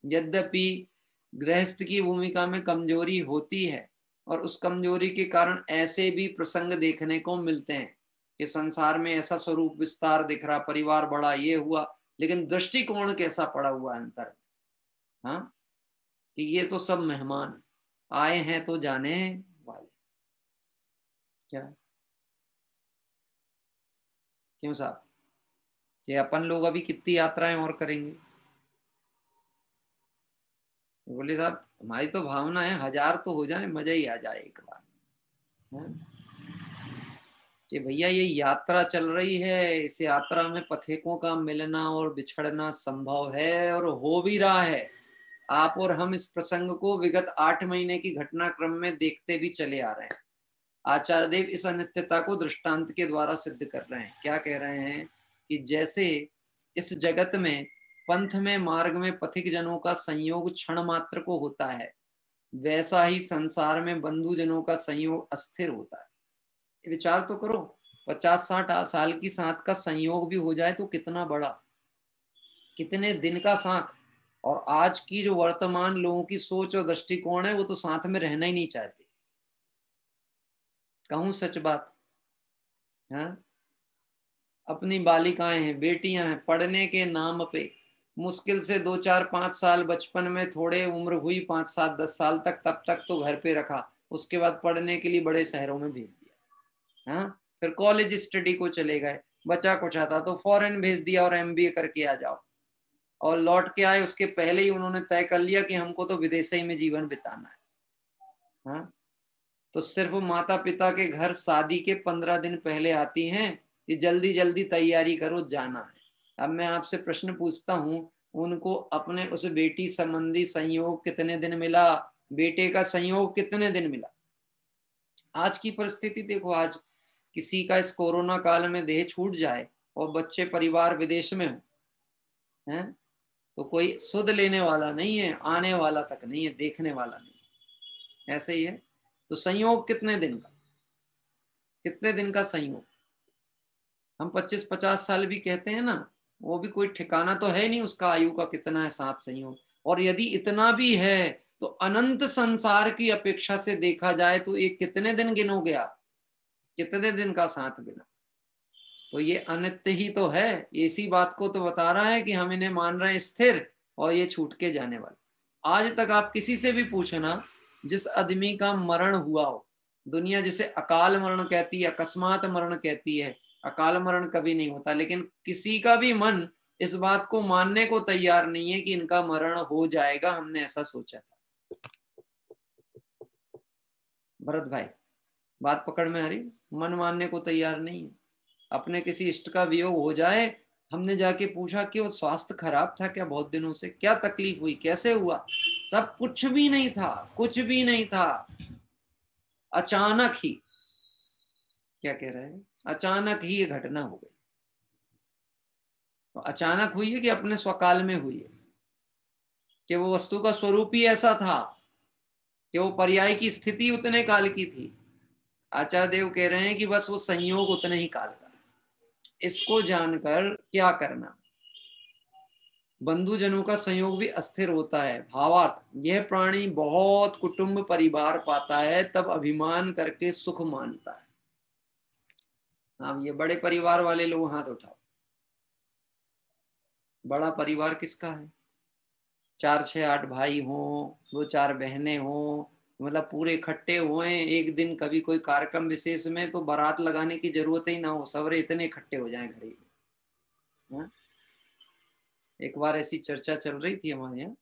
D: यद्यपि गृहस्थ की भूमिका में कमजोरी होती है, और उस कमजोरी के कारण ऐसे भी प्रसंग देखने को मिलते हैं कि संसार में ऐसा स्वरूप विस्तार दिख रहा, परिवार बड़ा, ये हुआ, लेकिन दृष्टिकोण कैसा पड़ा हुआ अंतर। हाँ, कि ये तो सब मेहमान आए हैं तो जाने वाले। क्या क्यों साहब? ये अपन लोग अभी कितनी यात्राएं और करेंगे? बोले साहब हमारी तो भावना है 1000 तो हो जाए, मजा ही आ जाए एक बार। हाँ? कि भैया ये यात्रा चल रही है, इस यात्रा में पथिकों का मिलना और बिछड़ना संभव है और हो भी रहा है। आप और हम इस प्रसंग को विगत 8 महीने की घटनाक्रम में देखते भी चले आ रहे हैं। आचार्य देव इस अनित्यता को दृष्टांत के द्वारा सिद्ध कर रहे हैं। क्या कह रहे हैं? कि जैसे इस जगत में पंथ में मार्ग में पथिक जनों का संयोग क्षण मात्र को होता है, वैसा ही संसार में बंधु जनों का संयोग अस्थिर होता है। विचार तो करो, 50-60 साल की साथ का संयोग भी हो जाए तो कितना बड़ा, कितने दिन का साथ। और आज की जो वर्तमान लोगों की सोच और दृष्टिकोण है, वो तो साथ में रहना ही नहीं चाहते। कहूं सच बात? हाँ, अपनी बालिकाएं हैं, बेटियां हैं, पढ़ने के नाम पे मुश्किल से 2-4-5 साल बचपन में थोड़े उम्र हुई 5-7-10 साल तक, तब तक तो घर पे रखा, उसके बाद पढ़ने के लिए बड़े शहरों में भेज दिया। हाँ, फिर कॉलेज स्टडी को चले गए, बचा कुछ आता तो फॉरेन भेज दिया और MBA करके आ जाओ, और लौट के आए उसके पहले ही उन्होंने तय कर लिया कि हमको तो विदेश ही में जीवन बिताना है। हाँ, तो सिर्फ माता पिता के घर शादी के 15 दिन पहले आती हैं कि जल्दी जल्दी तैयारी करो, जाना है। अब मैं आपसे प्रश्न पूछता हूं, उनको अपने उस बेटी संबंधी संयोग कितने दिन मिला? बेटे का संयोग कितने दिन मिला? आज की परिस्थिति देखो, आज किसी का इस कोरोना काल में देह छूट जाए और बच्चे परिवार विदेश में हो, हैं, तो कोई सुध लेने वाला नहीं है, आने वाला तक नहीं है, देखने वाला नहीं है। ऐसे ही है। तो संयोग कितने दिन का? कितने दिन का संयोग? हम 25-50 साल भी कहते हैं ना, वो भी कोई ठिकाना तो है नहीं उसका, आयु का कितना है साथ संयोग। और यदि इतना भी है तो अनंत संसार की अपेक्षा से देखा जाए तो ये कितने दिन गिनोगे आप? कितने दिन का साथ गिना? तो ये अनित्य ही तो है। इसी बात को तो बता रहा है कि हम इन्हें मान रहे हैं स्थिर, और ये छूट के जाने वाले। आज तक आप किसी से भी पूछना, जिस आदमी का मरण हुआ हो, दुनिया जिसे अकाल मरण कहती है, अकस्मात मरण कहती है, अकाल मरण कभी नहीं होता, लेकिन किसी का भी मन इस बात को मानने को तैयार नहीं है कि इनका मरण हो जाएगा, हमने ऐसा सोचा था। भरत भाई, बात पकड़ में आ रही? मन मानने को तैयार नहीं है। अपने किसी इष्ट का वियोग हो जाए, हमने जाके पूछा कि वो स्वास्थ्य खराब था क्या बहुत दिनों से, क्या तकलीफ हुई, कैसे हुआ? सब कुछ भी नहीं था, कुछ भी नहीं था। अचानक ही क्या कह रहे हैं? अचानक ही ये घटना हो गई। तो अचानक हुई है कि अपने स्वकाल में हुई है, कि वो वस्तु का स्वरूप ही ऐसा था कि वो पर्याय की स्थिति उतने काल की थी। आचार्य देव कह रहे हैं कि बस वो संयोग उतने ही काल का। इसको जानकर क्या करना? बंधुजनों का संयोग भी अस्थिर होता है। भावार्थ, यह प्राणी बहुत कुटुंब परिवार पाता है, तब अभिमान करके सुख मानता है। हाँ, ये बड़े परिवार वाले लोग हाथ उठाओ। बड़ा परिवार किसका है? 4, 6, 8 भाई हों, 2, 4 बहनें हों, मतलब पूरे इकट्ठे हुए एक दिन कभी कोई कार्यक्रम विशेष में, तो बारात लगाने की जरूरत ही ना हो, सवरे इतने इकट्ठे हो जाएं घर में। एक बार ऐसी चर्चा चल रही थी हमारे यहाँ।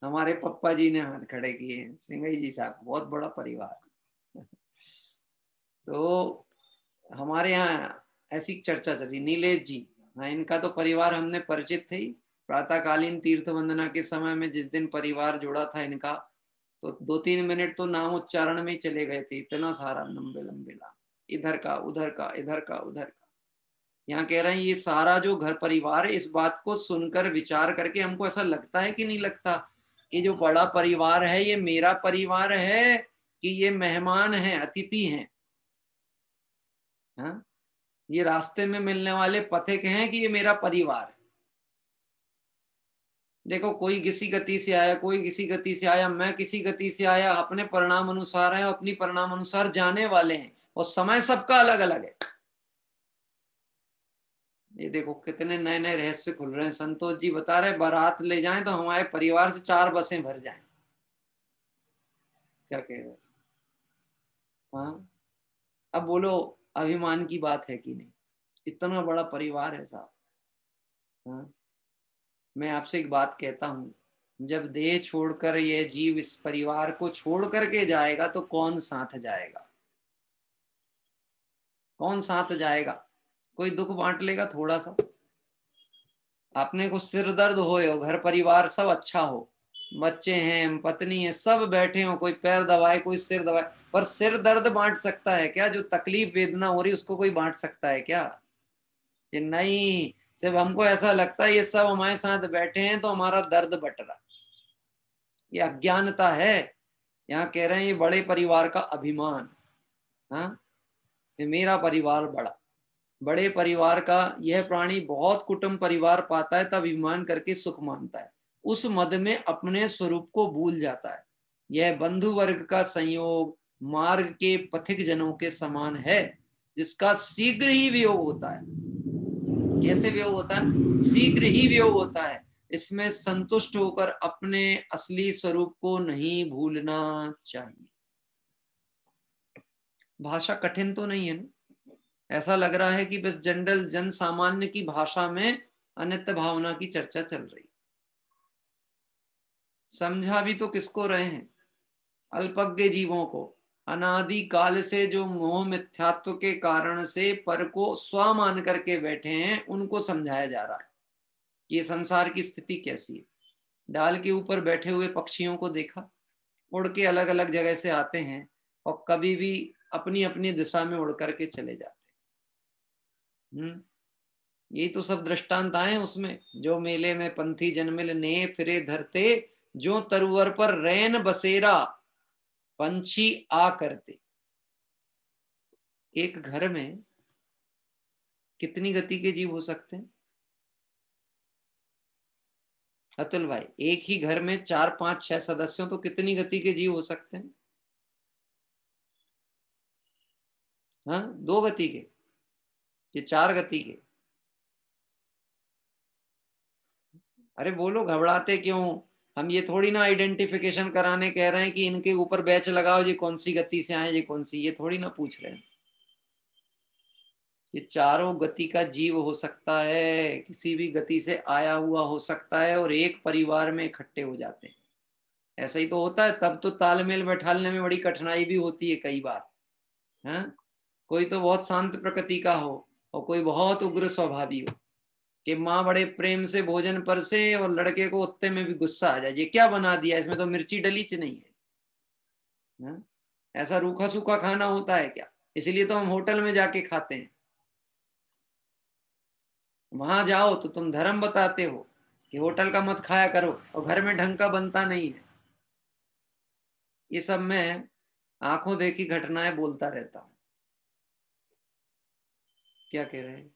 D: हमारे पप्पा जी ने हाथ खड़े किए, सिंगई जी साहब, बहुत बड़ा परिवार। तो हमारे यहाँ ऐसी चर्चा चली, नीलेश जी, हाँ, इनका तो परिवार हमने परिचित थे ही। प्रातःकालीन तीर्थ वंदना के समय में जिस दिन परिवार जुड़ा था इनका, तो 2-3 मिनट तो नाम उच्चारण में ही चले गए थे, इतना सारा लंबे लंबे नाम, इधर का उधर का, इधर का उधर का। यहाँ कह रहे हैं ये सारा जो घर परिवार है, इस बात को सुनकर विचार करके हमको ऐसा लगता है कि नहीं लगता, ये जो बड़ा परिवार है ये मेरा परिवार है कि ये मेहमान है, अतिथि हैं? हाँ, ये रास्ते में मिलने वाले पथिक हैं कि ये मेरा परिवार है? देखो, कोई किसी गति से आया, कोई किसी गति से आया, मैं किसी गति से आया, अपने परिणाम अनुसार है, अपनी परिणाम अनुसार जाने वाले हैं, और समय सबका अलग अलग है। ये देखो कितने नए नए रहस्य खुल रहे हैं। संतोष जी बता रहे बारात ले जाएं तो हमारे परिवार से 4 बसें भर जाएं। क्या कह रहे? हाँ, अब बोलो, अभिमान की बात है कि नहीं? इतना बड़ा परिवार है साहब। हाँ, मैं आपसे एक बात कहता हूं, जब देह छोड़कर ये जीव इस परिवार को छोड़ करके जाएगा तो कौन साथ जाएगा? कौन साथ जाएगा? कोई दुख बांट लेगा थोड़ा सा? अपने को सिर दर्द हो, घर परिवार सब अच्छा हो, बच्चे हैं, पत्नी है, सब बैठे हो, कोई पैर दबाए, कोई सिर दबाए, पर सिर दर्द बांट सकता है क्या? जो तकलीफ वेदना हो रही उसको कोई बांट सकता है क्या? ये नहीं, सिर्फ हमको ऐसा लगता है ये सब हमारे साथ बैठे हैं तो हमारा दर्द बट रहा। ये अज्ञानता है। यहाँ कह रहे हैं ये बड़े परिवार का अभिमान। हाँ, ये मेरा परिवार बड़ा, बड़े परिवार का यह प्राणी बहुत कुटुंब परिवार पाता है, तब अभिमान करके सुख मानता है, उस मद में अपने स्वरूप को भूल जाता है। यह बंधु वर्ग का संयोग मार्ग के पथिक जनों के समान है, जिसका शीघ्र ही वियोग होता है। कैसे वियोग होता है? शीघ्र ही वियोग होता है। इसमें संतुष्ट होकर अपने असली स्वरूप को नहीं भूलना चाहिए। भाषा कठिन तो नहीं है ना? ऐसा लग रहा है कि बस जनरल जन सामान्य की भाषा में अनित्य भावना की चर्चा चल रही है। समझा भी तो किसको रहे हैं? अल्पज्ञ जीवों को, अनादि काल से जो मोह मिथ्यात्व के कारण से पर को स्व मान करके बैठे हैं, उनको समझाया जा रहा है कि ये संसार की स्थिति कैसी है। डाल के ऊपर बैठे हुए पक्षियों को देखा, उड़ के अलग अलग जगह से आते हैं और कभी भी अपनी अपनी दिशा में उड़ करके चले जाते हैं। यही तो सब दृष्टांत आए उसमें। जो मेले में पंथी जन्मिल ने फिरे धरते, जो तरुवर पर रैन बसेरा पंछी आ करते। एक घर में कितनी गति के जीव हो सकते हैं अतुल भाई? एक ही घर में 4, 5, 6 सदस्यों, तो कितनी गति के जीव हो सकते हैं? हाँ, 2 गति के, ये 4 गति के? अरे बोलो, घबराते क्यों? हम ये थोड़ी ना आइडेंटिफिकेशन कराने कह रहे हैं कि इनके ऊपर बैच लगाओ, ये कौन सी गति से आए, ये कौन सी, ये थोड़ी ना पूछ रहे हैं। ये चारों गति का जीव हो सकता है, किसी भी गति से आया हुआ हो सकता है, और एक परिवार में इकट्ठे हो जाते हैं। ऐसा ही तो होता है, तब तो तालमेल बैठाने में बड़ी कठिनाई भी होती है कई बार। हाँ, कोई तो बहुत शांत प्रकृति का हो और कोई बहुत उग्र स्वभावी हो, कि माँ बड़े प्रेम से भोजन परसे और लड़के को उत्ते में भी गुस्सा आ जाए, ये क्या बना दिया, इसमें तो मिर्ची डली च नहीं है। हाँ? ऐसा रूखा सूखा खाना होता है क्या? इसलिए तो हम होटल में जाके खाते हैं। वहां जाओ तो तुम धर्म बताते हो कि होटल का मत खाया करो, और घर में ढंग का बनता नहीं है। ये सब मैं आंखों देखी घटनाएं बोलता रहता हूं। क्या कह रहे हैं?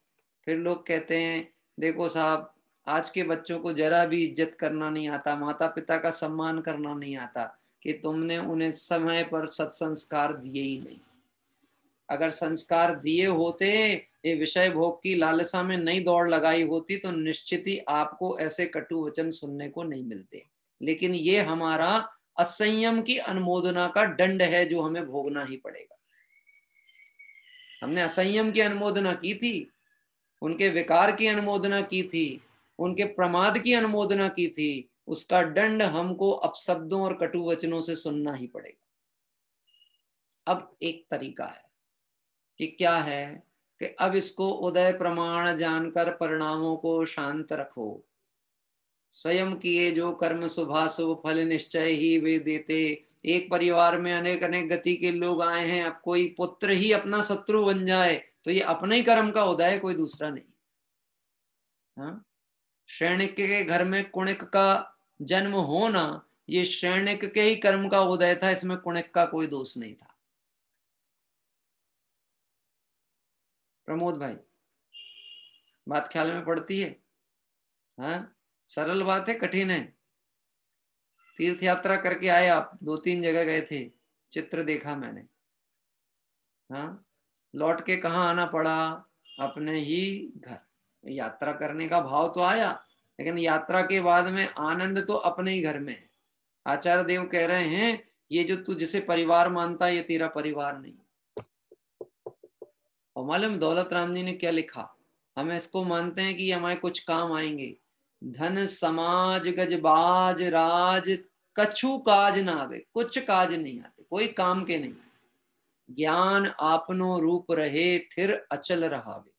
D: फिर लोग कहते हैं देखो साहब, आज के बच्चों को जरा भी इज्जत करना नहीं आता, माता पिता का सम्मान करना नहीं आता, कि तुमने उन्हें समय पर सत्संस्कार दिए ही नहीं। अगर संस्कार दिए होते, ये विषय भोग की लालसा में नहीं दौड़ लगाई होती, तो निश्चित ही आपको ऐसे कटु वचन सुनने को नहीं मिलते। लेकिन ये हमारा असंयम की अनुमोदना का दंड है, जो हमें भोगना ही पड़ेगा। हमने असंयम की अनुमोदना की थी, उनके विकार की अनुमोदना की थी, उनके प्रमाद की अनुमोदना की थी, उसका दंड हमको अपशब्दों और कटु वचनों से सुनना ही पड़ेगा। अब एक तरीका है कि क्या है कि अब इसको उदय प्रमाण जानकर परिणामों को शांत रखो। स्वयं किए जो कर्म शुभाशुभ फल निश्चय ही वे देते। एक परिवार में अनेक अनेक गति के लोग आए हैं, अब कोई पुत्र ही अपना शत्रु बन जाए तो ये अपने ही कर्म का उदय, कोई दूसरा नहीं। हाँ, शैणिक के घर में कुणिक का जन्म होना, ये शैणिक के ही कर्म का उदय था, इसमें कुणिक का कोई दोष नहीं था। प्रमोद भाई, बात ख्याल में पड़ती है? हाँ, सरल बात है, कठिन है? तीर्थ यात्रा करके आए आप, 2-3 जगह गए थे, चित्र देखा मैंने। हाँ, लौट के कहाँ आना पड़ा? अपने ही घर। यात्रा करने का भाव तो आया, लेकिन यात्रा के बाद में आनंद तो अपने ही घर में है। आचार्य देव कह रहे हैं, ये जो तू जिसे परिवार मानता है, ये तेरा परिवार नहीं। और मालूम दौलत राम जी ने क्या लिखा? हम इसको मानते हैं कि हमारे कुछ काम आएंगे। धन समाज गजबाज राज कछु काज ना आवे, कुछ काज नहीं आते, कोई काम के नहीं। ज्ञान आपनो रूप रहे थिर अचल रहावे।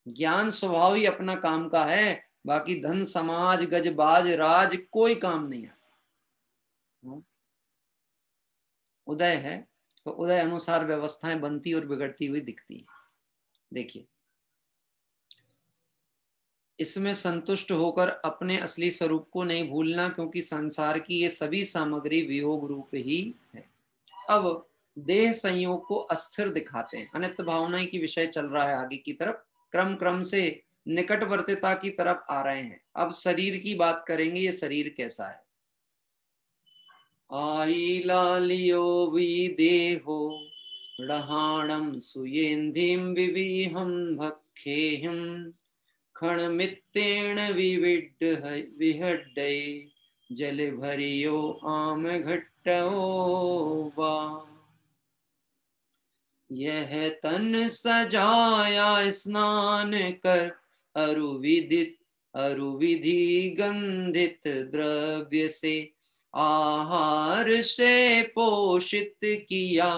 D: ज्ञान स्वभाव ही अपना काम का है, बाकी धन समाज गजबाज राज कोई काम नहीं आता। उदय है तो उदय अनुसार व्यवस्थाएं बनती और बिगड़ती हुई दिखती हैं। देखिए, इसमें संतुष्ट होकर अपने असली स्वरूप को नहीं भूलना, क्योंकि संसार की ये सभी सामग्री वियोग रूप ही है। अब देह संयोग को अस्थिर दिखाते हैं। अनित्य भावना की विषय चल रहा है आगे की तरफ, क्रम क्रम से निकटवर्तिता की तरफ आ रहे हैं। अब शरीर की बात करेंगे, ये शरीर कैसा है। आई लालियो विदेहो रहाणम सुयेन्धिम विविहम भक्षेहम क्षणमित्तेण विहड्डे जल भरियो आम घट्टो वा। यह तन सजाया स्नान कर अरुविधि गंधित द्रव्य से, आहार से पोषित किया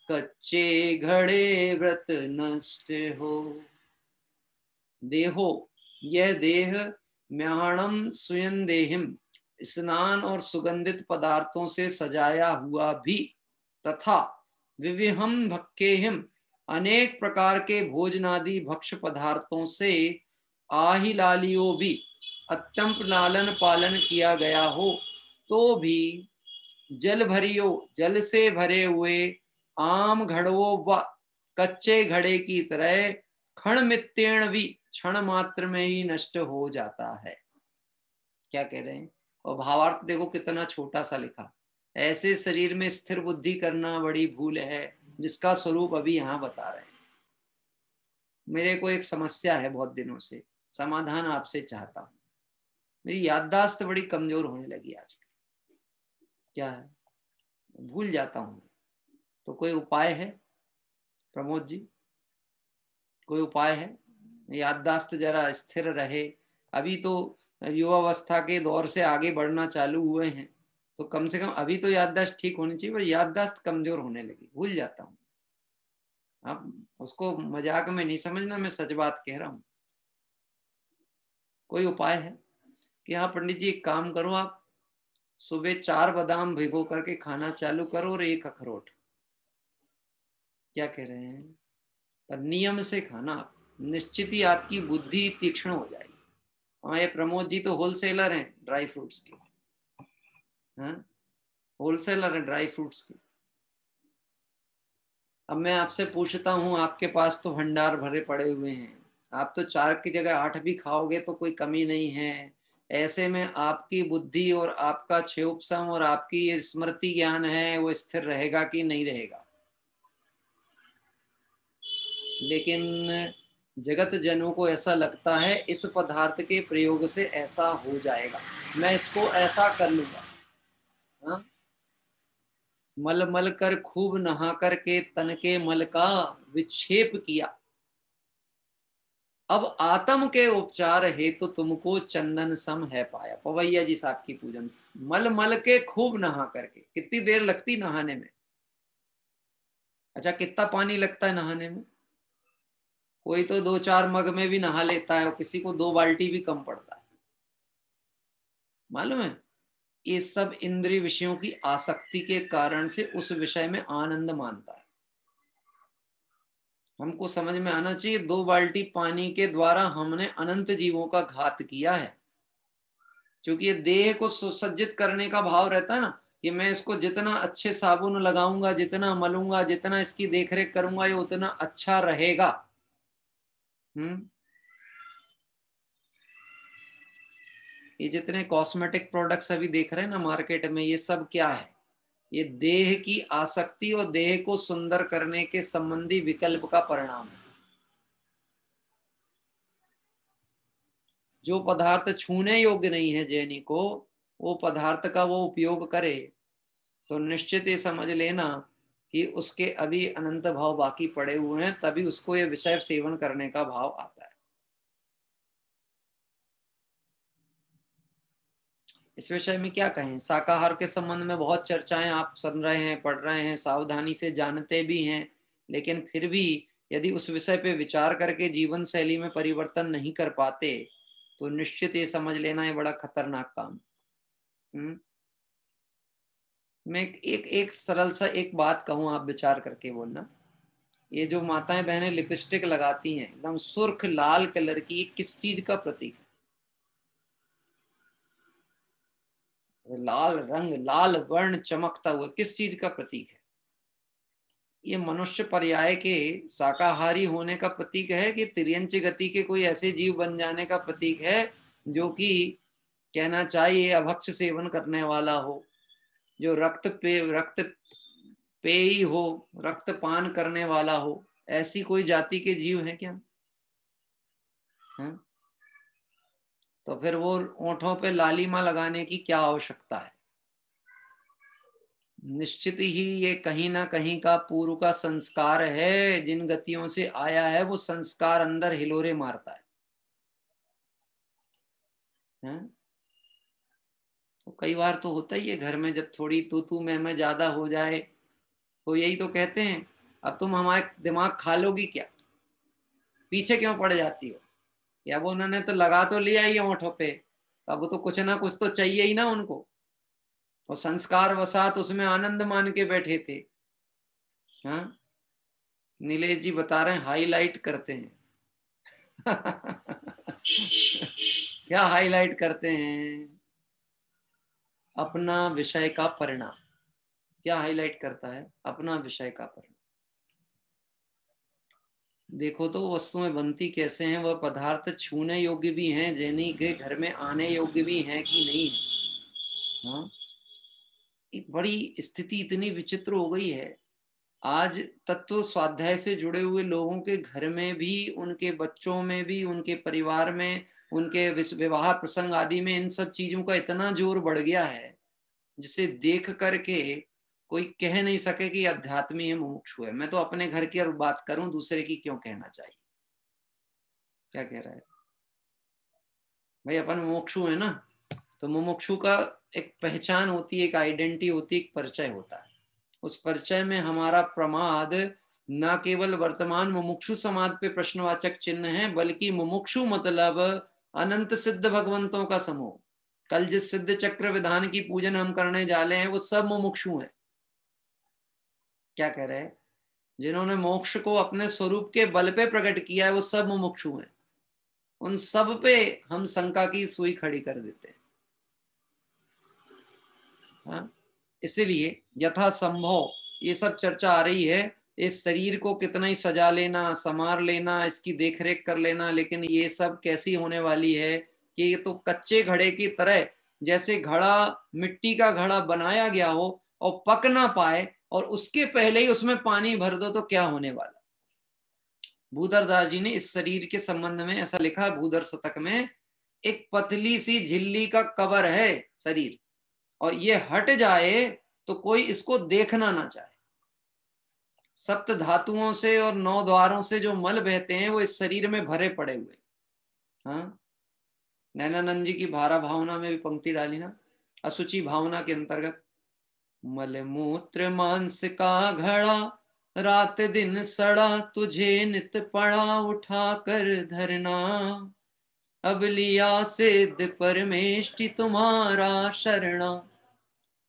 D: कच्चे घड़े व्रत नष्ट हो। देहो, यह देह म्याणम सुयन देहिम, स्नान और सुगंधित पदार्थों से सजाया हुआ भी, तथा विविहम भक्केहिम, अनेक प्रकार के भोजनादि भक्ष पदार्थों से आहिलालियो भी अत्यंत लालन पालन किया गया हो, तो भी जल भरियो, जल से भरे हुए, आम घड़ो व कच्चे घड़े की तरह, क्षण मित्तेण भी, क्षण मात्र में ही नष्ट हो जाता है। क्या कह रहे हैं? और भावार्थ देखो कितना छोटा सा लिखा। ऐसे शरीर में स्थिर बुद्धि करना बड़ी भूल है, जिसका स्वरूप अभी यहाँ बता रहे हैं। मेरे को एक समस्या है बहुत दिनों से, समाधान आपसे चाहता हूँ। मेरी याददाश्त बड़ी कमजोर होने लगी आजकल। क्या है? भूल जाता हूँ। तो कोई उपाय है प्रमोद जी? कोई उपाय है? याददाश्त जरा स्थिर रहे। अभी तो युवावस्था के दौर से आगे बढ़ना चालू हुए हैं, तो कम से कम अभी तो याददाश्त ठीक होनी चाहिए, पर याददाश्त कमजोर होने लगी, भूल जाता हूँ। अब उसको मजाक में नहीं समझना, मैं सच बात कह रहा हूँ। कोई उपाय है कि हाँ पंडित जी, एक काम करो, आप सुबह 4 बादाम भिगो करके खाना चालू करो और 1 अखरोट, क्या कह रहे हैं? पर नियम से खाना, आप निश्चित ही आपकी बुद्धि तीक्ष्ण हो जाएगी। हमारे प्रमोद जी तो होलसेलर हैं ड्राई फ्रूट्स के, हाँ, होलसेलर है ड्राई फ्रूट्स के। अब मैं आपसे पूछता हूँ, आपके पास तो भंडार भरे पड़े हुए हैं, आप तो 4 की जगह 8 भी खाओगे तो कोई कमी नहीं है। ऐसे में आपकी बुद्धि और आपका क्षेपसम और आपकी ये स्मृति ज्ञान है वो स्थिर रहेगा कि नहीं रहेगा? लेकिन जगत जनों को ऐसा लगता है इस पदार्थ के प्रयोग से ऐसा हो जाएगा, मैं इसको ऐसा कर लूंगा। हाँ, मल मल कर खूब नहा कर के तन के मल का विक्षेप किया, अब आत्म के उपचार हेतु तुमको चंदन सम है पाया। पवैया जी साहब की पूजन। मल मल के खूब नहा करके, कितनी देर लगती नहाने में? अच्छा, कितना पानी लगता है नहाने में? कोई तो 2-4 मग में भी नहा लेता है और किसी को 2 बाल्टी भी कम पड़ता है। मालूम है, ये सब इंद्रिय विषयों की आसक्ति के कारण से उस विषय में आनंद मानता है। हमको समझ में आना चाहिए 2 बाल्टी पानी के द्वारा हमने अनंत जीवों का घात किया है। क्योंकि ये देह को सुसज्जित करने का भाव रहता है ना, कि मैं इसको जितना अच्छे साबुन लगाऊंगा, जितना मलूंगा, जितना इसकी देखरेख करूंगा, ये उतना अच्छा रहेगा। ये जितने कॉस्मेटिक प्रोडक्ट्स अभी देख रहे हैं ना मार्केट में, ये सब क्या है? ये देह की आसक्ति और देह को सुंदर करने के संबंधी विकल्प का परिणाम है। जो पदार्थ छूने योग्य नहीं है जैनी को, वो पदार्थ का वो उपयोग करे तो निश्चित ये समझ लेना कि उसके अभी अनंत भाव बाकी पड़े हुए हैं, तभी उसको ये विषय सेवन करने का भाव आता है। इस विषय में क्या कहें? शाकाहार के संबंध में बहुत चर्चाएं आप सुन रहे हैं, पढ़ रहे हैं, सावधानी से जानते भी हैं, लेकिन फिर भी यदि उस विषय पे विचार करके जीवन शैली में परिवर्तन नहीं कर पाते तो निश्चित ये समझ लेना है बड़ा खतरनाक काम। मैं एक सरल सा एक बात कहूं, आप विचार करके बोलना। ये जो माताएं बहनें लिपस्टिक लगाती हैं एकदम सुर्ख लाल कलर की, किस चीज का प्रतीक है? लाल रंग, लाल वर्ण चमकता हुआ किस चीज का प्रतीक है? ये मनुष्य पर्याय के शाकाहारी होने का प्रतीक है कि तिर्यंच गति के कोई ऐसे जीव बन जाने का प्रतीक है जो कि कहना चाहिए अभक्ष सेवन करने वाला हो, जो रक्त पेयी हो, रक्तपान करने वाला हो? ऐसी कोई जाति के जीव हैं क्या? है? तो फिर वो ओंठों पे लालिमा लगाने की क्या आवश्यकता है? निश्चित ही ये कहीं ना कहीं का पूर्व का संस्कार है, जिन गतियों से आया है वो संस्कार अंदर हिलोरे मारता है। तो कई बार तो होता ही है घर में, जब थोड़ी तू मैं ज्यादा हो जाए तो यही तो कहते हैं, अब तुम हमारे दिमाग खा लोगी क्या, पीछे क्यों पड़ जाती हो? या वो उन्होंने तो लगा तो लिया ही ओंठों पे, अब तो कुछ ना कुछ तो चाहिए ही ना उनको, और संस्कार वसात उसमें आनंद मान के बैठे थे। हाँ, नीलेश जी बता रहे हैं हाईलाइट करते हैं। क्या हाईलाइट करते हैं? अपना विषय का परिणाम। क्या हाईलाइट करता है? अपना विषय का परिणाम। देखो तो वस्तुएं बनती कैसे हैं, वह पदार्थ छूने योग्य भी हैं, जैनी के घर में आने योग्य भी हैं कि नहीं है। हाँ, एक बड़ी स्थिति इतनी विचित्र हो गई है आज, तत्व स्वाध्याय से जुड़े हुए लोगों के घर में भी, उनके बच्चों में भी, उनके परिवार में, उनके विवाह प्रसंग आदि में इन सब चीजों का इतना जोर बढ़ गया है जिसे देख करके कोई कह नहीं सके कि अध्यात्मी है, मुमुक्षु है। मैं तो अपने घर की बात करूं, दूसरे की क्यों कहना चाहिए? क्या कह रहा है भाई? अपन मुमुक्षु है ना, तो मुमुक्षु का एक पहचान होती है, एक आइडेंटिटी होती है, एक परिचय होता है। उस परिचय में हमारा प्रमाद न केवल वर्तमान मुमुक्षु समाज पे प्रश्नवाचक चिन्ह है, बल्कि मुमुक्षु मतलब अनंत सिद्ध भगवंतों का समूह। कल जिस सिद्ध चक्र विधान की पूजन हम करने जा रहे हैं वो सब मुमुक्षु हैं। क्या कह रहे हैं? जिन्होंने मोक्ष को अपने स्वरूप के बल पे प्रकट किया है वो सब मुमुक्षु हैं। उन सब पे हम शंका की सुई खड़ी कर देते हैं। हाँ, इसीलिए यथा संभव ये सब चर्चा आ रही है। इस शरीर को कितना ही सजा लेना, संवार लेना, इसकी देखरेख कर लेना, लेकिन ये सब कैसी होने वाली है कि ये तो कच्चे घड़े की तरह, जैसे घड़ा, मिट्टी का घड़ा बनाया गया हो और पक ना पाए और उसके पहले ही उसमें पानी भर दो तो क्या होने वाला। भूधर दास जी ने इस शरीर के संबंध में ऐसा लिखा, भूधर शतक में, एक पतली सी झिल्ली का कवर है शरीर, और ये हट जाए तो कोई इसको देखना ना चाहे। सप्त धातुओं से और 9 द्वारों से जो मल बहते हैं वो इस शरीर में भरे पड़े हुए। हाँ, नैनानंद जी की भारा भावना में भी पंक्ति डाली ना, असुचि भावना के अंतर्गत, मल मूत्र मांस का घड़ा रात दिन सड़ा, तुझे नित पड़ा उठा कर धरना, अब लिया सिद्ध परमेष्टि तुम्हारा शरणा।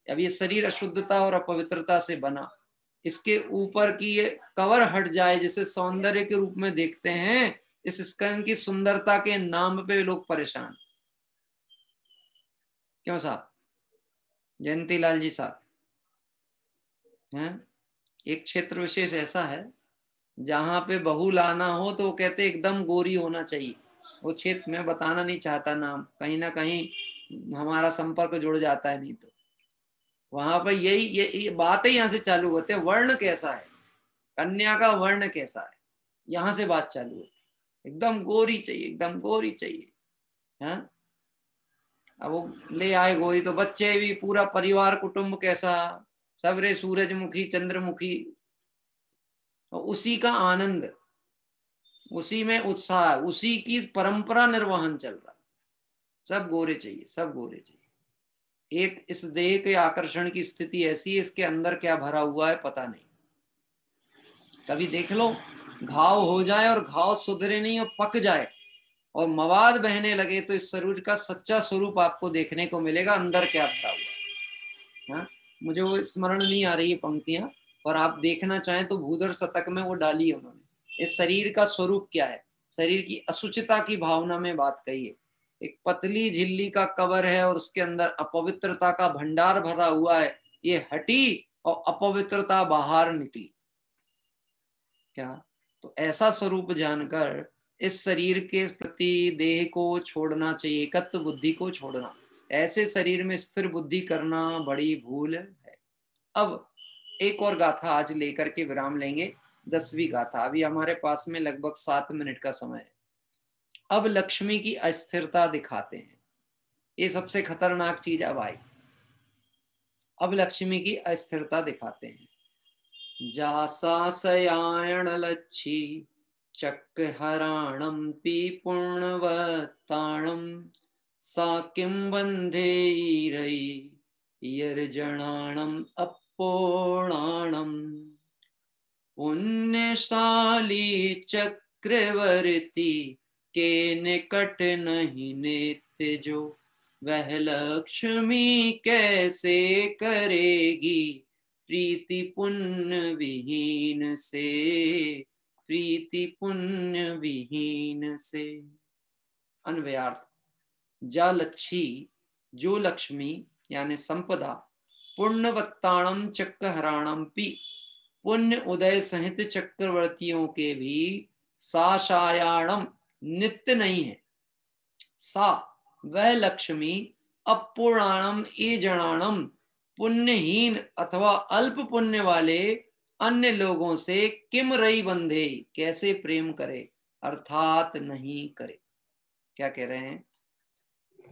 D: अब ये शरीर अशुद्धता और अपवित्रता से बना, इसके ऊपर की ये कवर हट जाए, जिसे सौंदर्य के रूप में देखते हैं, इस स्कंद की सुंदरता के नाम पे लोग परेशान। क्यों साहब, जयंती लाल जी साहब हैं? एक क्षेत्र विशेष ऐसा है जहां पे बहू लाना हो तो वो कहते एकदम गोरी होना चाहिए। वो क्षेत्र में बताना नहीं चाहता नाम, कहीं ना कहीं हमारा संपर्क जुड़ जाता है, नहीं तो वहां पर यही बात ही यहाँ से चालू होते हैं। वर्ण कैसा है, कन्या का वर्ण कैसा है, यहाँ से बात चालू होती है। एकदम गोरी चाहिए, एकदम गोरी चाहिए। हाँ, अब वो ले आए गोरी तो बच्चे भी, पूरा परिवार कुटुंब कैसा, सबरे सूरजमुखी चंद्रमुखी, और उसी का आनंद, उसी में उत्साह, उसी की परंपरा निर्वहन चल रहा। सब गोरे चाहिए, सब गोरे चाहिए। एक इस देह के आकर्षण की स्थिति ऐसी है, इसके अंदर क्या भरा हुआ है पता नहीं। कभी देख लो, घाव हो जाए और घाव सुधरे नहीं और पक जाए और मवाद बहने लगे तो इस शरीर का सच्चा स्वरूप आपको देखने को मिलेगा, अंदर क्या भरा हुआ है। हाँ, मुझे वो स्मरण नहीं आ रही है पंक्तियां, पर आप देखना चाहें तो भूधर शतक में वो डाली है उन्होंने। इस शरीर का स्वरूप क्या है, शरीर की असुचिता की भावना में बात कही है। एक पतली झिल्ली का कवर है और उसके अंदर अपवित्रता का भंडार भरा हुआ है। ये हटी और अपवित्रता बाहर निकली। क्या, तो ऐसा स्वरूप जानकर इस शरीर के प्रति देह को छोड़ना चाहिए, एकत्व बुद्धि को छोड़ना। ऐसे शरीर में स्थिर बुद्धि करना बड़ी भूल है। अब एक और गाथा आज लेकर के विराम लेंगे, 10वीं गाथा। अभी हमारे पास में लगभग 7 मिनट का समय है। अब लक्ष्मी की अस्थिरता दिखाते हैं, ये सबसे खतरनाक चीज अब आई। अब लक्ष्मी की अस्थिरता दिखाते हैं। जासा सयायण लच्छी चक्रहराणं पूर्णवत्ताणं सा किं वन्देरयि यर्जनाणम् अपोणाणम् पुण्यशाली चक्रवर्ती के निकट नहीं नित्य जो, वह लक्ष्मी कैसे करेगी प्रीति पुण्य विहीन से, प्रीति पुण्य विहीन से। अन्वयार्थ, जालक्षी जो लक्ष्मी यानी संपदा, पुण्यवत्ताणम चक्रहराणम पी पुण्य उदय सहित चक्रवर्तियों के भी साशायाणम नित्य नहीं है। सा वह लक्ष्मी, अपूर्णाणम ए जनाणम पुण्यहीन अथवा अल्प पुण्य वाले अन्य लोगों से किम रई बंधे कैसे प्रेम करे, अर्थात नहीं करे। क्या कह रहे हैं,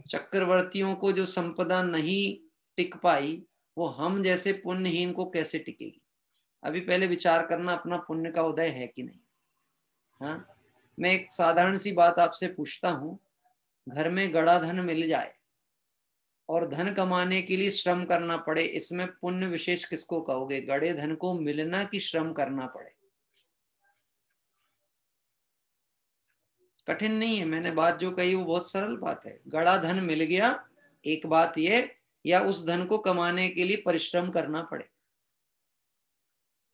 D: चक्रवर्तियों को जो संपदा नहीं टिक पाई वो हम जैसे पुण्यहीन को कैसे टिकेगी। अभी पहले विचार करना अपना पुण्य का उदय है कि नहीं। हाँ, मैं एक साधारण सी बात आपसे पूछता हूं, घर में गड़ा धन मिल जाए और धन कमाने के लिए श्रम करना पड़े, इसमें पुण्य विशेष किसको कहोगे, गड़े धन को मिलना कि श्रम करना पड़े। कठिन नहीं है, मैंने बात जो कही वो बहुत सरल बात है। गड़ा धन मिल गया एक बात ये, या उस धन को कमाने के लिए परिश्रम करना पड़े।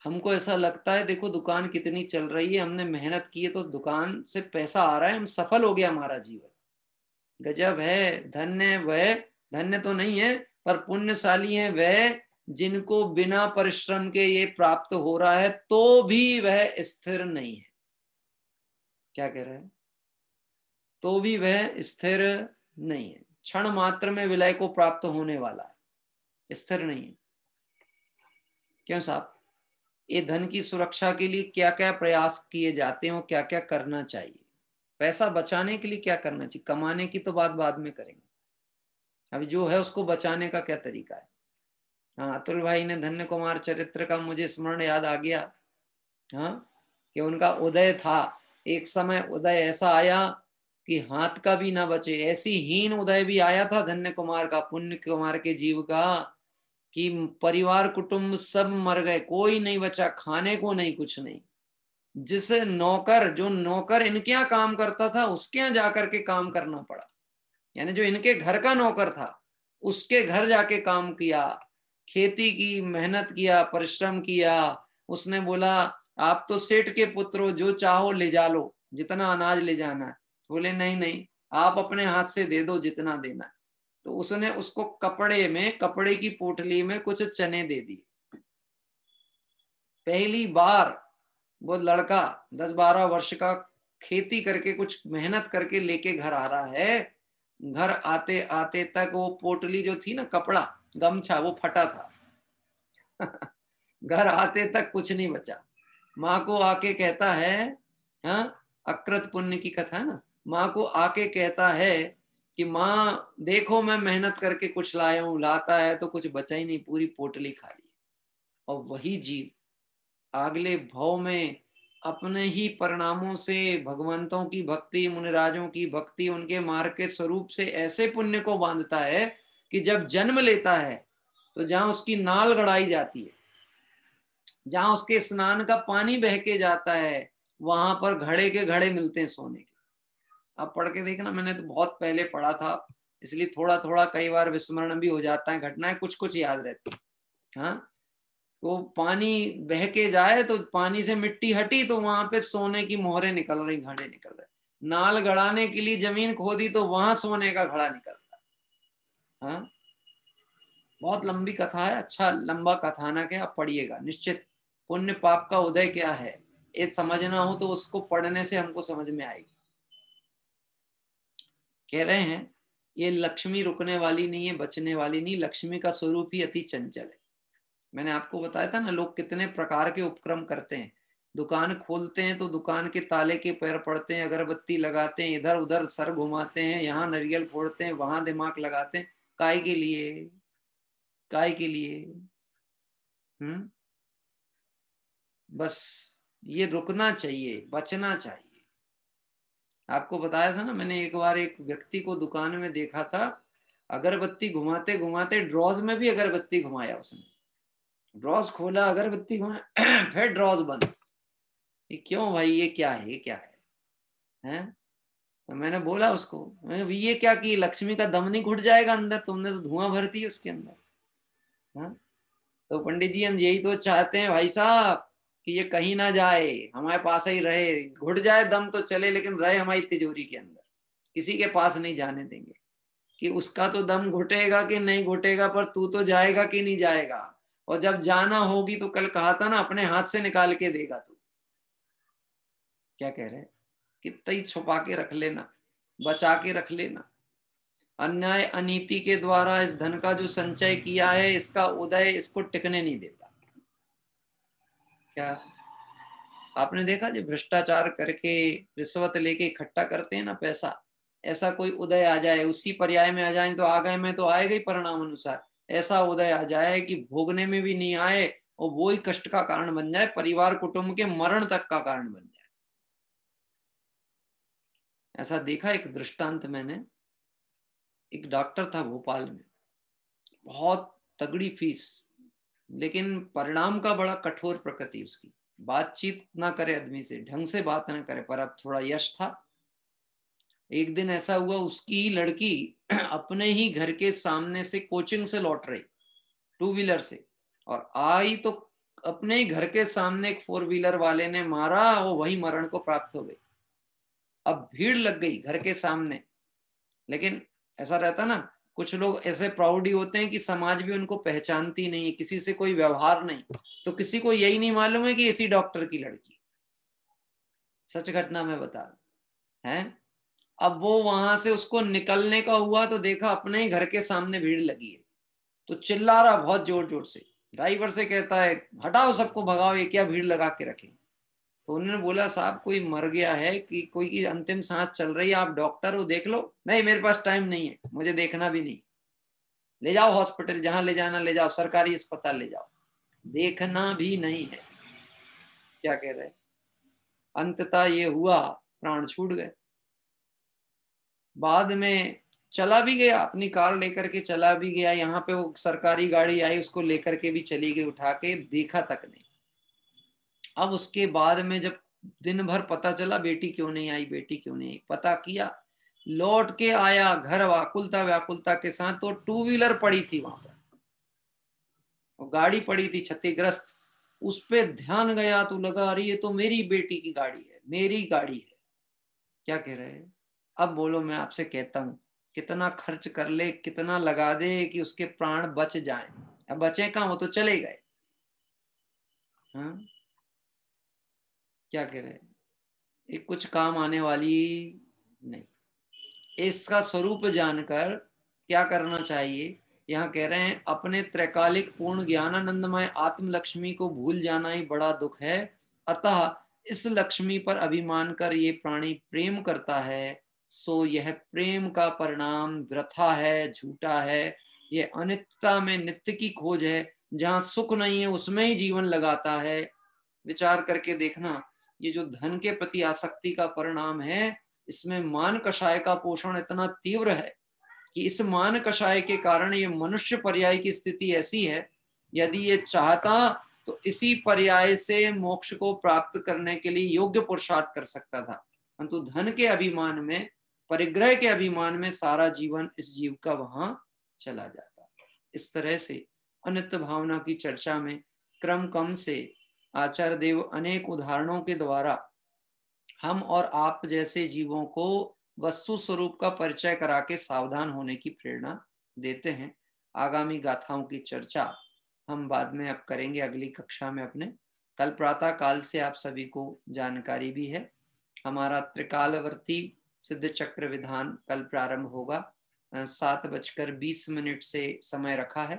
D: हमको ऐसा लगता है देखो दुकान कितनी चल रही है, हमने मेहनत की है तो दुकान से पैसा आ रहा है, हम सफल हो गया हमारा जीवन। गजब है, धन्य वह, धन्य तो नहीं है पर पुण्यशाली है वह जिनको बिना परिश्रम के ये प्राप्त हो रहा है तो भी वह स्थिर नहीं है। क्या कह रहे हैं? तो भी वह स्थिर नहीं है, क्षण मात्र में विलय को प्राप्त होने वाला है, स्थिर नहीं है। क्यों साहब? ये धन की सुरक्षा के लिए क्या क्या प्रयास किए जाते हैं, क्या क्या करना चाहिए? पैसा बचाने के लिए क्या करना चाहिए? कमाने की तो बात बाद में करेंगे, अभी जो है उसको बचाने का क्या तरीका है। हाँ, अतुल भाई ने धन्य कुमार चरित्र का मुझे स्मरण याद आ गया। हाँ, कि उनका उदय था, एक समय उदय ऐसा आया कि हाथ का भी ना बचे, ऐसी हीन उदय भी आया था धन्य कुमार का, पुण्य कुमार के जीव का, कि परिवार कुटुंब सब मर गए, कोई नहीं बचा, खाने को नहीं, कुछ नहीं। जिस नौकर, जो नौकर इनके यहाँ काम करता था उसके यहाँ जाकर के काम करना पड़ा, यानी जो इनके घर का नौकर था उसके घर जाके काम किया, खेती की, मेहनत किया, परिश्रम किया। उसने बोला आप तो सेठ के पुत्र हो, जो चाहो ले जा लो, जितना अनाज ले जाना है। बोले नहीं नहीं, आप अपने हाथ से दे दो जितना देना है। तो उसने उसको कपड़े में, कपड़े की पोटली में कुछ चने दे दिए। पहली बार वो लड़का 10-12 वर्ष का खेती करके कुछ मेहनत करके लेके घर आ रहा है। घर आते आते तक वो पोटली जो थी ना, कपड़ा गमछा, वो फटा था। घर आते तक कुछ नहीं बचा। माँ को आके कहता है, हाँ, अकृत पुण्य की कथा है ना, माँ को आके कहता है कि माँ देखो मैं मेहनत करके कुछ लाया हूं, लाता है तो कुछ बचा ही नहीं, पूरी पोटली खाई। और वही जीव अगले भाव में अपने ही परिणामों से भगवंतों की भक्ति, मुनिराजों की भक्ति, उनके मार्ग के स्वरूप से ऐसे पुण्य को बांधता है कि जब जन्म लेता है तो जहां उसकी नाल गड़ाई जाती है, जहां उसके स्नान का पानी बह के जाता है, वहां पर घड़े के घड़े मिलते हैं सोने के। आप पढ़ के देखना, मैंने तो बहुत पहले पढ़ा था, इसलिए थोड़ा थोड़ा कई बार विस्मरण भी हो जाता है, घटनाएं कुछ कुछ याद रहती है। हाँ, तो पानी बह के जाए तो पानी से मिट्टी हटी तो वहां पे सोने की मोहरें निकल रही, घड़े निकल रहे। नाल गड़ाने के लिए जमीन खोदी तो वहां सोने का घड़ा निकल रहा। हाँ, बहुत लंबी कथा है, अच्छा लंबा कथानक है, आप पढ़िएगा निश्चित। पुण्य पाप का उदय क्या है ये समझना हो तो उसको पढ़ने से हमको समझ में आएगी। कह रहे हैं ये लक्ष्मी रुकने वाली नहीं है, बचने वाली नहीं, लक्ष्मी का स्वरूप ही अति चंचल है। मैंने आपको बताया था ना, लोग कितने प्रकार के उपक्रम करते हैं। दुकान खोलते हैं तो दुकान के ताले के पैर पड़ते हैं, अगरबत्ती लगाते हैं, इधर उधर सर घुमाते हैं, यहाँ नारियल फोड़ते हैं, वहां दिमाग लगाते हैं। काय के लिए? काय के लिए? बस ये रुकना चाहिए, बचना चाहिए। आपको बताया था ना मैंने, एक बार एक व्यक्ति को दुकान में देखा था, अगरबत्ती घुमाते घुमाते ड्रॉज में भी अगरबत्ती घुमाया उसने। ड्रॉज खोला, अगरबत्ती घुमाया, फिर ड्रॉज बंद। ये क्यों भाई, ये क्या है, ये क्या है? तो मैंने बोला उसको, ये क्या कि लक्ष्मी का दम नहीं घुट जाएगा अंदर, तुमने तो धुआं भरती है उसके अंदर। हाँ, तो पंडित जी हम यही तो चाहते हैं भाई साहब कि ये कहीं ना जाए, हमारे पास ही रहे, घुट जाए दम तो चले लेकिन रहे हमारी तिजोरी के अंदर, किसी के पास नहीं जाने देंगे। कि उसका तो दम घुटेगा कि नहीं घुटेगा, पर तू तो जाएगा कि नहीं जाएगा, और जब जाना होगी तो कल कहा था ना अपने हाथ से निकाल के देगा तू। क्या कह रहे हैं? कितना ही छुपा के रख लेना, बचा के रख लेना। अन्याय अनीति के द्वारा इस धन का जो संचय किया है, इसका उदय इसको टिकने नहीं देता। क्या आपने देखा जो भ्रष्टाचार करके रिश्वत लेके इकट्ठा करते हैं ना पैसा, ऐसा कोई उदय आ जाए, उसी पर्याय में आ जाए तो आ गए में तो आएगा ही परिणाम अनुसार। ऐसा उदय आ जाए कि भोगने में भी नहीं आए और वो ही कष्ट का कारण बन जाए, परिवार कुटुंब के मरण तक का कारण बन जाए। ऐसा देखा एक दृष्टांत मैंने, एक डॉक्टर था भोपाल में, बहुत तगड़ी फीस, लेकिन परिणाम का बड़ा कठोर प्रकृति उसकी, बातचीत ना करे आदमी से, ढंग से बात ना करे, पर अब थोड़ा यश था। एक दिन ऐसा हुआ, उसकी लड़की अपने ही घर के सामने से कोचिंग से लौट रही 2 व्हीलर से, और आई तो अपने ही घर के सामने एक 4 व्हीलर वाले ने मारा, वो वही मरण को प्राप्त हो गई। अब भीड़ लग गई घर के सामने। लेकिन ऐसा रहता ना, कुछ लोग ऐसे प्राउड ही होते हैं कि समाज भी उनको पहचानती नहीं है, किसी से कोई व्यवहार नहीं, तो किसी को यही नहीं मालूम है कि इसी डॉक्टर की लड़की। सच घटना में बता रहा है। अब वो वहां से उसको निकलने का हुआ तो देखा अपने ही घर के सामने भीड़ लगी है, तो चिल्ला रहा बहुत जोर जोर से। ड्राइवर से कहता है हटाओ सबको, भगाओ, ये क्या भीड़ लगा के रखे। तो उन्होंने बोला साहब कोई मर गया है कि कोई की अंतिम सांस चल रही है, आप डॉक्टर हो, देख लो। नहीं मेरे पास टाइम नहीं है, मुझे देखना भी नहीं। ले जाओ हॉस्पिटल, जहां ले जाना ले जाओ, सरकारी अस्पताल ले जाओ, देखना भी नहीं है। क्या कह रहे, अंततः ये हुआ, प्राण छूट गए। बाद में चला भी गया, अपनी कार लेकर के चला भी गया, यहाँ पे वो सरकारी गाड़ी आई उसको लेकर के भी चली गई, उठा के, देखा तक नहीं। अब उसके बाद में जब दिन भर पता चला बेटी क्यों नहीं आई, बेटी क्यों नहीं आई, पता किया, लौट के आया घर व्याकुलता व्याकुलता के साथ, तो 2 व्हीलर पड़ी थी वहां पर, वो गाड़ी पड़ी थी क्षतिग्रस्त, उस पे ध्यान गया तो लगा अरे ये तो मेरी बेटी की गाड़ी है, मेरी गाड़ी है। क्या कह रहे हैं। अब बोलो, मैं आपसे कहता हूं कितना खर्च कर ले, कितना लगा दे कि उसके प्राण बच जाएं, अब बचे कहाँ, वो तो चले गए। हाँ, क्या कह रहे हैं, ये कुछ काम आने वाली नहीं। इसका स्वरूप जानकर क्या करना चाहिए, यहाँ कह रहे हैं अपने त्रैकालिक पूर्ण ज्ञानानंदमय आत्म लक्ष्मी को भूल जाना ही बड़ा दुख है। अतः इस लक्ष्मी पर अभिमान कर ये प्राणी प्रेम करता है, सो यह प्रेम का परिणाम वृथा है, झूठा है। यह अनित्यता में नित्य की खोज है, जहाँ सुख नहीं है उसमें ही जीवन लगाता है। विचार करके देखना, ये जो धन के प्रति आसक्ति का परिणाम है, इसमें मान कषाय का पोषण इतना तीव्र है कि इस मान कषाय के कारण ये मनुष्य पर्याय की स्थिति ऐसी है, यदि ये चाहता तो इसी पर्याय से मोक्ष को प्राप्त करने के लिए योग्य पुरुषार्थ कर सकता था, परंतु धन के अभिमान में, परिग्रह के अभिमान में सारा जीवन इस जीव का वहां चला जाता। इस तरह से अनित्य भावना की चर्चा में क्रम क्रम से आचार्य देव अनेक उदाहरणों के द्वारा हम और आप जैसे जीवों को वस्तु स्वरूप का परिचय करा के सावधान होने की प्रेरणा देते हैं। आगामी गाथाओं की चर्चा हम बाद में अब करेंगे अगली कक्षा में अपने। कल प्रातः काल से आप सभी को जानकारी भी है, हमारा त्रिकालवर्ती सिद्ध चक्र विधान कल प्रारंभ होगा। 7:20 से समय रखा है।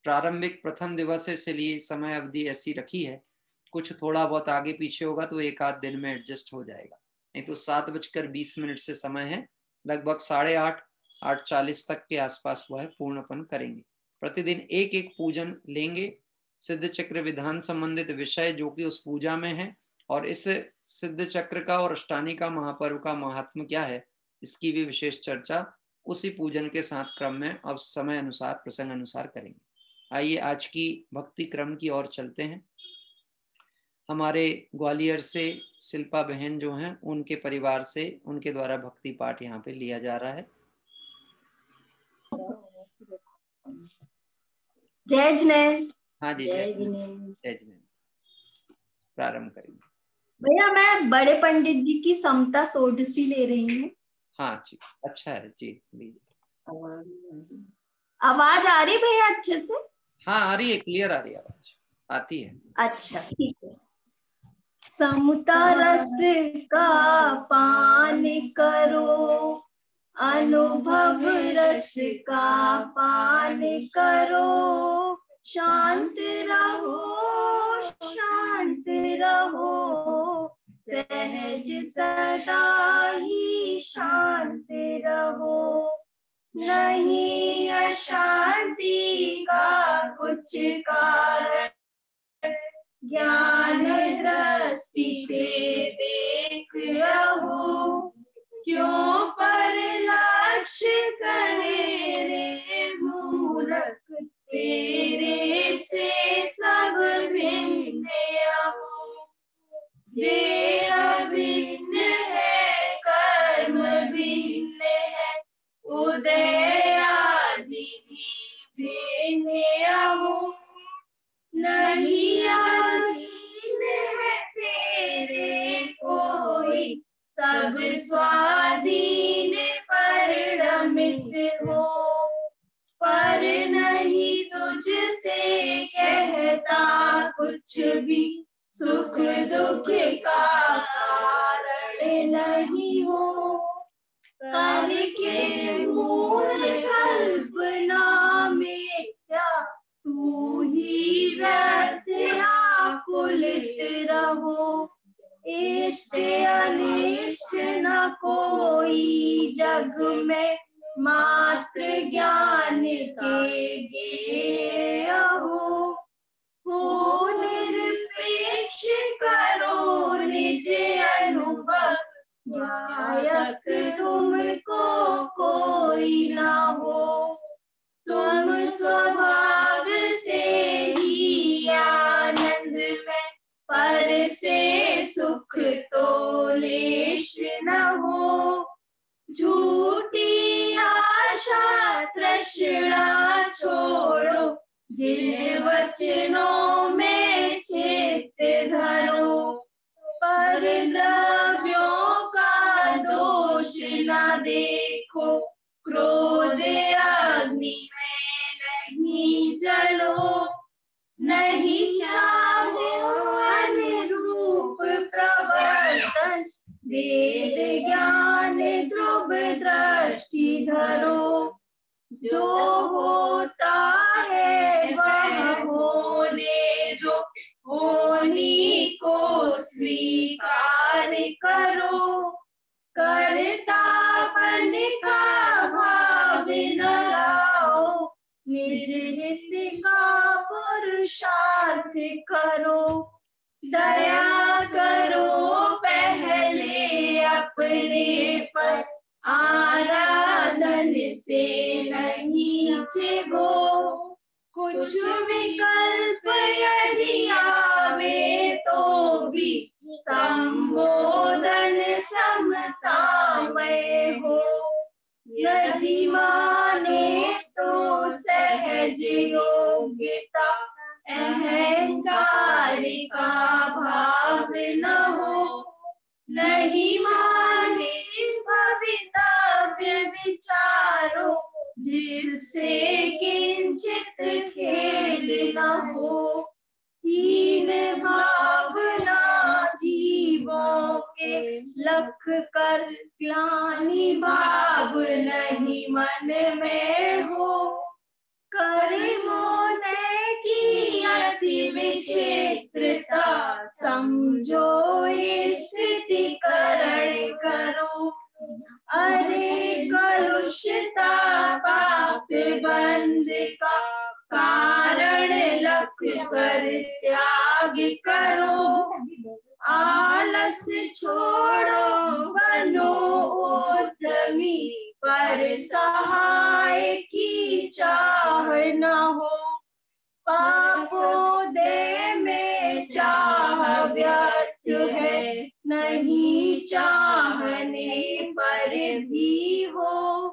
D: प्रारंभिक प्रथम दिवस है, इसलिए समय अवधि ऐसी रखी है, कुछ थोड़ा बहुत आगे पीछे होगा तो एक आध दिन में एडजस्ट हो जाएगा, नहीं तो 7:20 से समय है। लगभग 8:30 8:40 तक के आसपास वह पूर्णपन करेंगे। प्रतिदिन एक एक पूजन लेंगे, सिद्ध चक्र विधान संबंधित विषय जो कि उस पूजा में है, और इस सिद्ध चक्र का और अष्टानी का महापर्व का महात्म क्या है, इसकी भी विशेष चर्चा उसी पूजन के साथ क्रम में अब समय अनुसार प्रसंग अनुसार करेंगे। आइए आज की भक्ति क्रम की ओर चलते हैं। हमारे ग्वालियर से शिल्पा बहन जो हैं, उनके परिवार से उनके द्वारा भक्ति पाठ यहाँ पे लिया जा रहा है।
E: जय जिनेंद्र।
D: हाँ जी, जय जिनेंद्र। प्रारंभ करेंगे।
E: भैया मैं बड़े पंडित जी की समता सोडसी ले रही हूँ।
D: हाँ जी, अच्छा है जी,
E: आवाज आ रही भैया अच्छे से?
D: हाँ आ रही है, क्लियर आ रही है आवाज, आती है।
E: अच्छा ठीक है। समता रस का पान करो, अनुभव रस का पान करो, शांत रहो शांत रहो, सहज सदा ही शांत रहो, नहीं अशांति का कुछ कारण, ज्ञान दृष्टि से देख रहो, क्यों पर लक्ष्य करे रे मूर्ख, तेरे से सब भिन्न हो, देह भिन्न है कर्म भिन्न है, उदय आदि भी भिन्न हो, नहीं अमित हो, पर नहीं तुझसे कहता कुछ भी, सुख दुख का कारण नहीं हो। करके मूल कल्पना में क्या तू ही व्यर्थ आकुलित रहो। इष्ट अनिष्ट न कोई जग में, मात्र ज्ञान के ज्ञेय हो। निरपेक्ष करो निज अनुभव, नायक तुमको कोई ना हो। तुम स्वभाव से ही आनंद में, पर से सुख तो लेश न हो। झूठी आशा तृष्णा छोड़ो, जिन वचनों में चित्त धरो। पर द्रव्यों का दोष न देखो, क्रोध अग्नि में नहीं जलो। नहीं चाहो अनुरूप प्रवर्तन, वेद ज्ञान ध्रुव दृष्टि धरो। जो होता है वह होने दो, होनी को स्वीकार करो। कर्तापन का भाव न लाओ, निज हित का पुरुषार्थ करो। दया करो पहले अपने पर, आराधन से नहीं चिढ़ो। कुछ विकल्प यदि आवे तो भी, संबोधन समतामय हो। यदि माने तो सहज योग्यता, अहंकार का भाव न हो। नहीं माने भवितव्य विचारो, जिससे किंचित खेल न हो। हीन भावना जीवों के लख कर, ग्लानि भाव नहीं मन में हो। करे मोदय की अति विचित्रता, समझो स्थिति करण करो। अरे कलुषता पाप बंध का, कारण लख कर त्याग करो। आलस छोड़ो बनो उद्यमी, पर सहाय की चाह न हो। पापोदय में चाह व्यर्थ है, नहीं चाहने पर भी हो।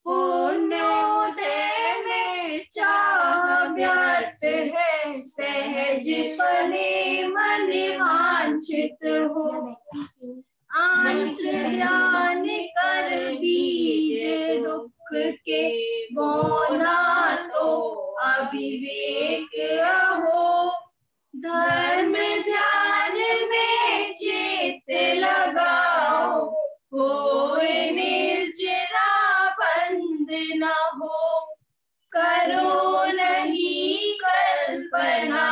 E: पुण्योदय में चाह व्यर्थ है, सहज फले मन वांछित हो। अंतर्ध्यान कर बीज दुख के, बोना तो अविवेक हो। धर्म ध्यान में चित्त लगाओ, होए निर्जरा बंद न हो। करो नहीं कल्पना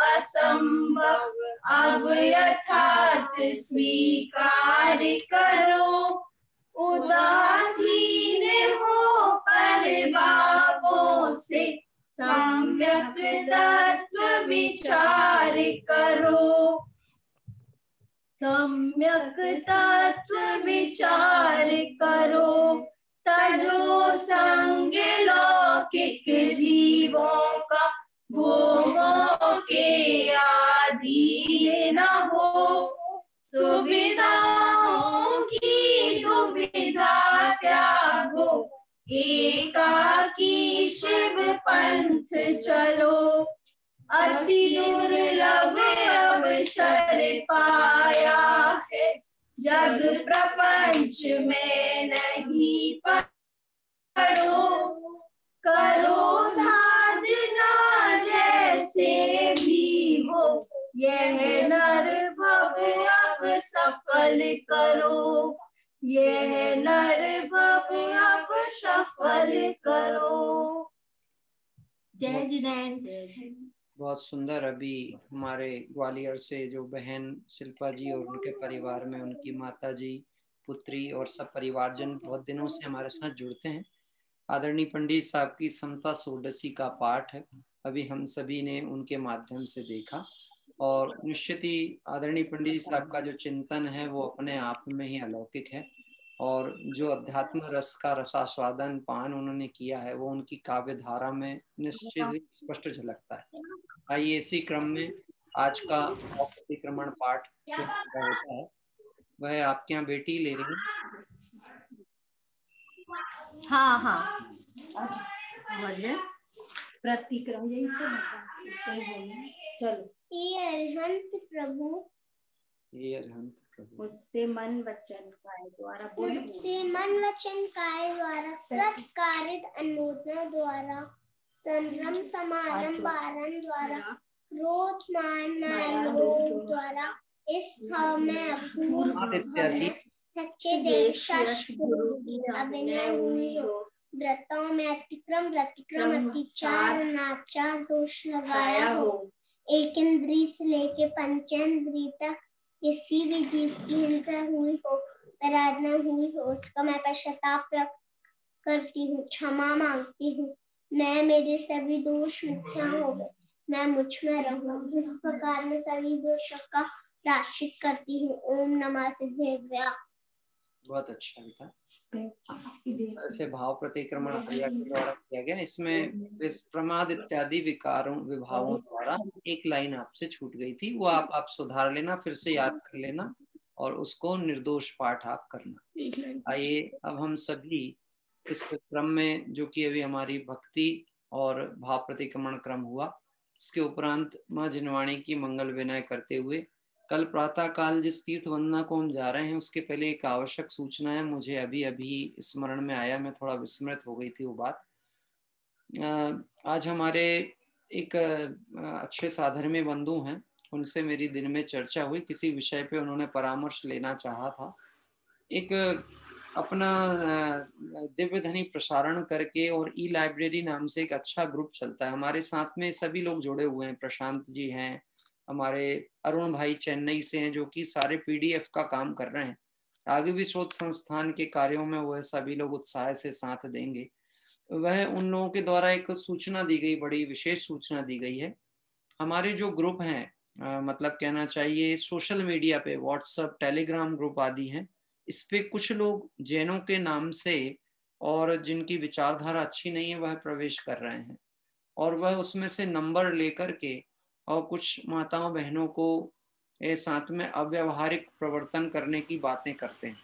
E: असंभव, अब यथार्थ स्वीकार करो। उदासीन हो पर बाबों से, सम्यक तत्व विचार करो। सम्यक तत्व विचार करो। तजो संग लौकिक जीवों का, भोगों के आधीन न हो। सुविधाओं की दुविधा त्यागो, एकाकी शिव पंथ चलो। अति दुर्लभ अवसर पाया है, जग प्रपंच में नहीं फल करो। जय जिनेंद्र।
D: बहुत सुंदर। अभी हमारे ग्वालियर से जो बहन शिल्पा जी और उनके परिवार में उनकी माता जी, पुत्री और सब परिवारजन बहुत दिनों से हमारे साथ जुड़ते हैं। आदरणीय पंडित साहब की समता षोडशी का पाठ है, अभी हम सभी ने उनके माध्यम से देखा। और निश्चित ही आदरणीय पंडित साहब का जो चिंतन है वो अपने आप में ही अलौकिक है, और जो अध्यात्म रस का रसास्वादन पान उन्होंने किया है वो उनकी काव्य धारा में निश्चित ही स्पष्ट झलकता है। आइए इसी क्रम में आज का भाव प्रतिक्रमण पाठ जो पूरा होता है वह आपके यहाँ बेटी ले रही है।
E: हाँ हाँ, प्रतिक्रम यही तो इसको ही बोलना। चलो। ये अरहंत प्रभु,
D: ये अरहंत प्रभु
E: मुझसे मन वचन काय द्वारा,
F: मुझसे मन वचन काय द्वारा, सत्कारित अनुमोदना द्वारा, संभ्रम समारंभ पारण द्वारा, क्रोध मान लोभ द्वारा, इस भाव में अपूर्व
D: इत्यादि
F: सच्चे देव शास्त्र गुरु की अभिनय हुई हो। व्रतों में अतिक्रम प्रतिक्रम अतिचार अनाचार दोष लगाया हो। एक इंद्री से लेके पंचेंद्री तक किसी भी जीव की हिंसा हुई हो, आराधना हुई हो, उसका मैं पश्चाताप व्यक्त करती हूँ, क्षमा मांगती हूँ। मैं मेरे सभी दोष मुक्तियाँ हो गए, मैं मुझ में रहूँ। इस प्रकार मैं सभी दोषों का प्रायश्चित करती हूँ। ओम नमः सिद्धेभ्यः।
D: बहुत अच्छा बेटा। ऐसे भाव प्रतिक्रमण क्रिया के द्वारा किया गया। इसमें प्रमाद इत्यादि विकारों विभावों द्वारा एक लाइन आपसे छूट गई थी, वो आप सुधार लेना, फिर से याद कर लेना और उसको निर्दोष पाठ आप करना। आइए अब हम सभी इस क्रम में, जो कि अभी हमारी भक्ति और भाव प्रतिक्रमण क्रम हुआ, इसके उपरांत माँ जिनवाणी की मंगल विनय करते हुए कल प्रातः काल जिस तीर्थ वंदना को हम जा रहे हैं उसके पहले एक आवश्यक सूचना है, मुझे अभी अभी स्मरण में आया, मैं थोड़ा विस्मृत हो गई थी वो बात। आज हमारे एक अच्छे साधर्मी बंधु हैं, उनसे मेरी दिन में चर्चा हुई, किसी विषय पे उन्होंने परामर्श लेना चाहा था। एक अपना दिव्य ध्वनि प्रसारण करके और ई लाइब्रेरी नाम से एक अच्छा ग्रुप चलता है, हमारे साथ में सभी लोग जुड़े हुए हैं। प्रशांत जी हैं, हमारे अरुण भाई चेन्नई से हैं जो कि सारे पीडीएफ का काम कर रहे हैं, आगे भी शोध संस्थान के कार्यों में वह सभी लोग उत्साह से साथ देंगे। वह उन लोगों के द्वारा एक सूचना दी गई, बड़ी विशेष सूचना दी गई है। हमारे जो ग्रुप हैं, मतलब कहना चाहिए सोशल मीडिया पे व्हाट्सएप टेलीग्राम ग्रुप आदि हैं, इस पे कुछ लोग जैनों के नाम से और जिनकी विचारधारा अच्छी नहीं है वह प्रवेश कर रहे हैं, और वह उसमें से नंबर लेकर के और कुछ माताओं बहनों को साथ में अव्यवहारिक प्रवर्तन करने की बातें करते हैं।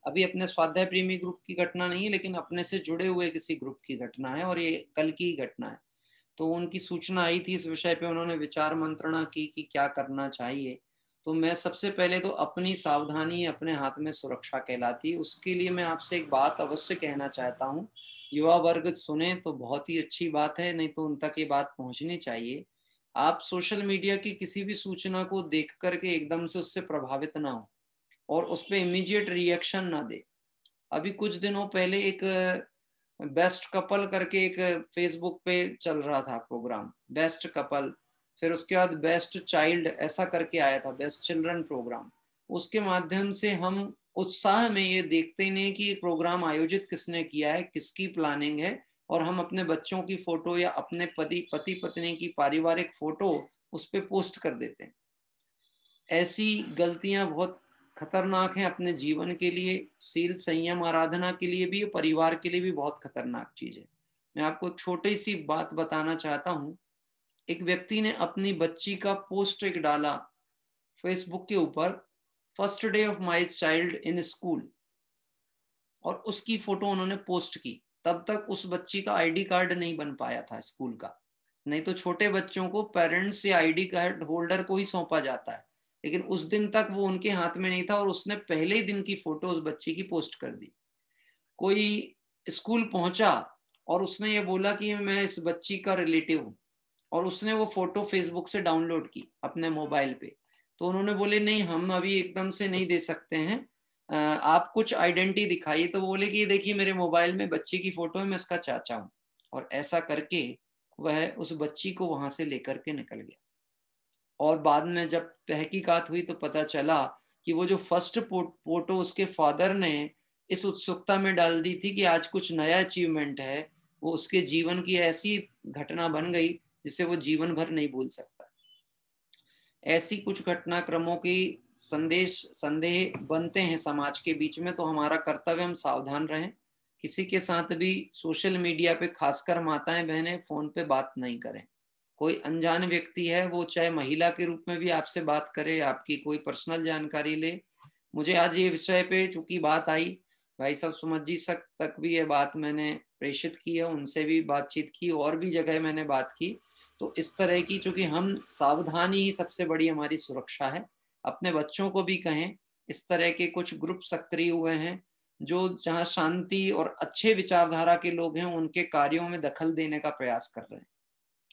D: अभी अपने स्वाध्याय प्रेमी ग्रुप की घटना नहीं है, लेकिन अपने से जुड़े हुए किसी ग्रुप की घटना है और ये कल की ही घटना है। तो उनकी सूचना आई थी इस विषय पे, उन्होंने विचार मंत्रणा की कि क्या करना चाहिए। तो मैं सबसे पहले तो अपनी सावधानी अपने हाथ में सुरक्षा कहलाती है, उसके लिए मैं आपसे एक बात अवश्य कहना चाहता हूँ। युवा वर्ग सुने तो बहुत ही अच्छी बात है, नहीं तो उन तक ये बात पहुंचनी चाहिए। आप सोशल मीडिया की किसी भी सूचना को देख करके एकदम से उससे प्रभावित ना हो और उस पर इमीडिएट रिएक्शन ना दे। अभी कुछ दिनों पहले एक बेस्ट कपल करके एक फेसबुक पे चल रहा था प्रोग्राम, बेस्ट कपल, फिर उसके बाद बेस्ट चाइल्ड ऐसा करके आया था, बेस्ट चिल्ड्रन प्रोग्राम। उसके माध्यम से हम उत्साह में ये देखते नहीं कि ये प्रोग्राम आयोजित किसने किया है, किसकी प्लानिंग है, और हम अपने बच्चों की फोटो या अपने पति पत्नी की पारिवारिक फोटो उस पर पोस्ट कर देते हैं। ऐसी गलतियां बहुत खतरनाक हैं अपने जीवन के लिए, शील संयम आराधना के लिए भी, परिवार के लिए भी बहुत खतरनाक चीज है। मैं आपको एक छोटी सी बात बताना चाहता हूँ। एक व्यक्ति ने अपनी बच्ची का पोस्ट एक डाला फेसबुक के ऊपर, first day of my child in school, और उसकी फोटो उन्होंने पोस्ट की। तब तक उस बच्ची का आईडी कार्ड नहीं बन पाया था स्कूल का, नहीं तो छोटे बच्चों को पेरेंट्स या आईडी कार्ड होल्डर को ही सौंपा जाता है, लेकिन उस दिन तक वो उनके हाथ में नहीं था और उसने पहले ही दिन की फोटो उस बच्ची की पोस्ट कर दी। कोई स्कूल पहुंचा और उसने ये बोला कि मैं इस बच्ची का रिलेटिव हूँ, और उसने वो फोटो फेसबुक से डाउनलोड की अपने मोबाइल पे। तो उन्होंने बोले नहीं, हम अभी एकदम से नहीं दे सकते हैं, आप कुछ आइडेंटिटी दिखाइए, तो बोले कि देखिए मेरे मोबाइल में बच्ची की फोटो है, मैं इसका चाचा हूँ। और ऐसा करके वह उस बच्ची को वहां से लेकर के निकल गया। और बाद में जब तहकीकात हुई तो पता चला कि वो जो फर्स्ट फोटो उसके फादर ने इस उत्सुकता में डाल दी थी कि आज कुछ नया अचीवमेंट है, वो उसके जीवन की ऐसी घटना बन गई जिसे वो जीवन भर नहीं भूल सकता। ऐसी कुछ घटनाक्रमों की संदेह बनते हैं समाज के बीच में, तो हमारा कर्तव्य हम सावधान रहें। किसी के साथ भी सोशल मीडिया पे, खासकर माताएं बहनें, फोन पे बात नहीं करें। कोई अनजान व्यक्ति है, वो चाहे महिला के रूप में भी आपसे बात करे, आपकी कोई पर्सनल जानकारी ले। मुझे आज ये विषय पे चूंकि बात आई, भाई साहब सुमत जी तक भी ये बात मैंने प्रेषित की है, उनसे भी बातचीत की, और भी जगह मैंने बात की। तो इस तरह की, चूंकि हम सावधानी ही सबसे बड़ी हमारी सुरक्षा है। अपने बच्चों को भी कहें, इस तरह के कुछ ग्रुप सक्रिय हुए हैं जो जहाँ शांति और अच्छे विचारधारा के लोग हैं, उनके कार्यों में दखल देने का प्रयास कर रहे हैं।